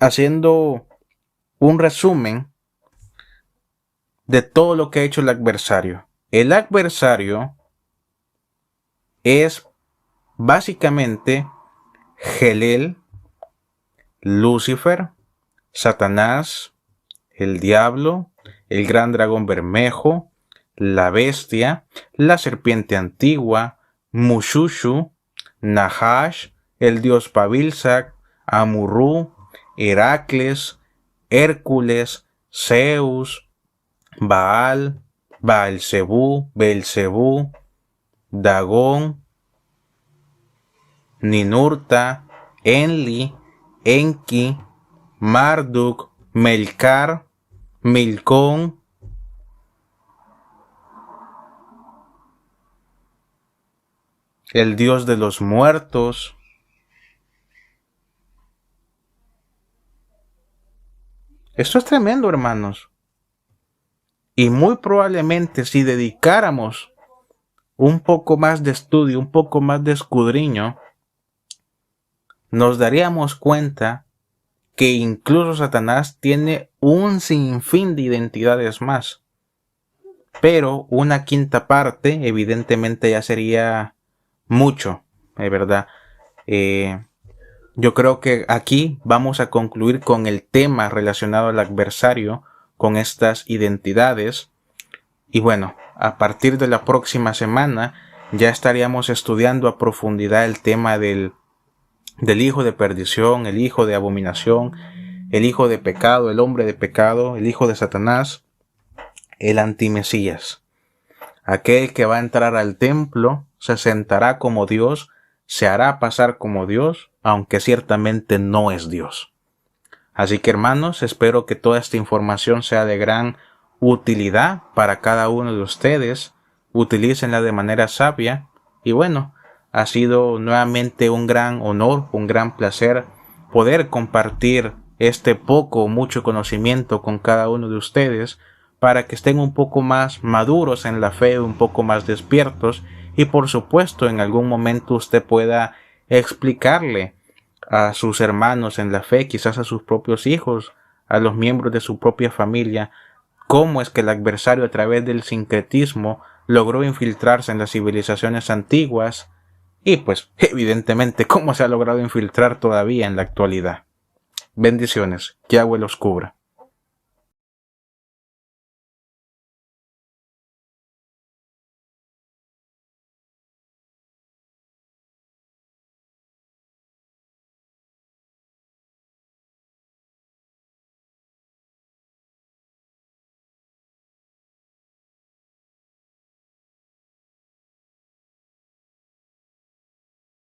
Haciendo un resumen de todo lo que ha hecho el adversario. El adversario es básicamente Helel, Lucifer, Satanás, el diablo, el gran dragón bermejo, la bestia, la serpiente antigua, Mushushu, Nahash, el dios Pavilsac, Amurru, Heracles, Hércules, Zeus, Baal, Baalzebú, Belzebú, Dagón, Ninurta, Enli, Enki, Marduk, Melcar, Milcón, el dios de los muertos, esto es tremendo, hermanos. Y muy probablemente si dedicáramos un poco más de estudio, un poco más de escudriño, nos daríamos cuenta que incluso Satanás tiene un sinfín de identidades más. Pero una quinta parte, evidentemente, ya sería mucho, de verdad. Yo creo que aquí vamos a concluir con el tema relacionado al adversario, con estas identidades. Y bueno, a partir de la próxima semana ya estaríamos estudiando a profundidad el tema del hijo de perdición, el hijo de abominación, el hijo de pecado, el hombre de pecado, el hijo de Satanás, el antimesías. Aquel que va a entrar al templo se sentará como Dios, se hará pasar como Dios, aunque ciertamente no es Dios. Así que hermanos, espero que toda esta información sea de gran utilidad para cada uno de ustedes. Utilícenla de manera sabia. Y bueno, ha sido nuevamente un gran honor, un gran placer poder compartir este poco o mucho conocimiento con cada uno de ustedes para que estén un poco más maduros en la fe, un poco más despiertos y por supuesto en algún momento usted pueda explicarle a sus hermanos en la fe, quizás a sus propios hijos, a los miembros de su propia familia, cómo es que el adversario a través del sincretismo logró infiltrarse en las civilizaciones antiguas y pues evidentemente cómo se ha logrado infiltrar todavía en la actualidad. Bendiciones, que Yahweh los cubra.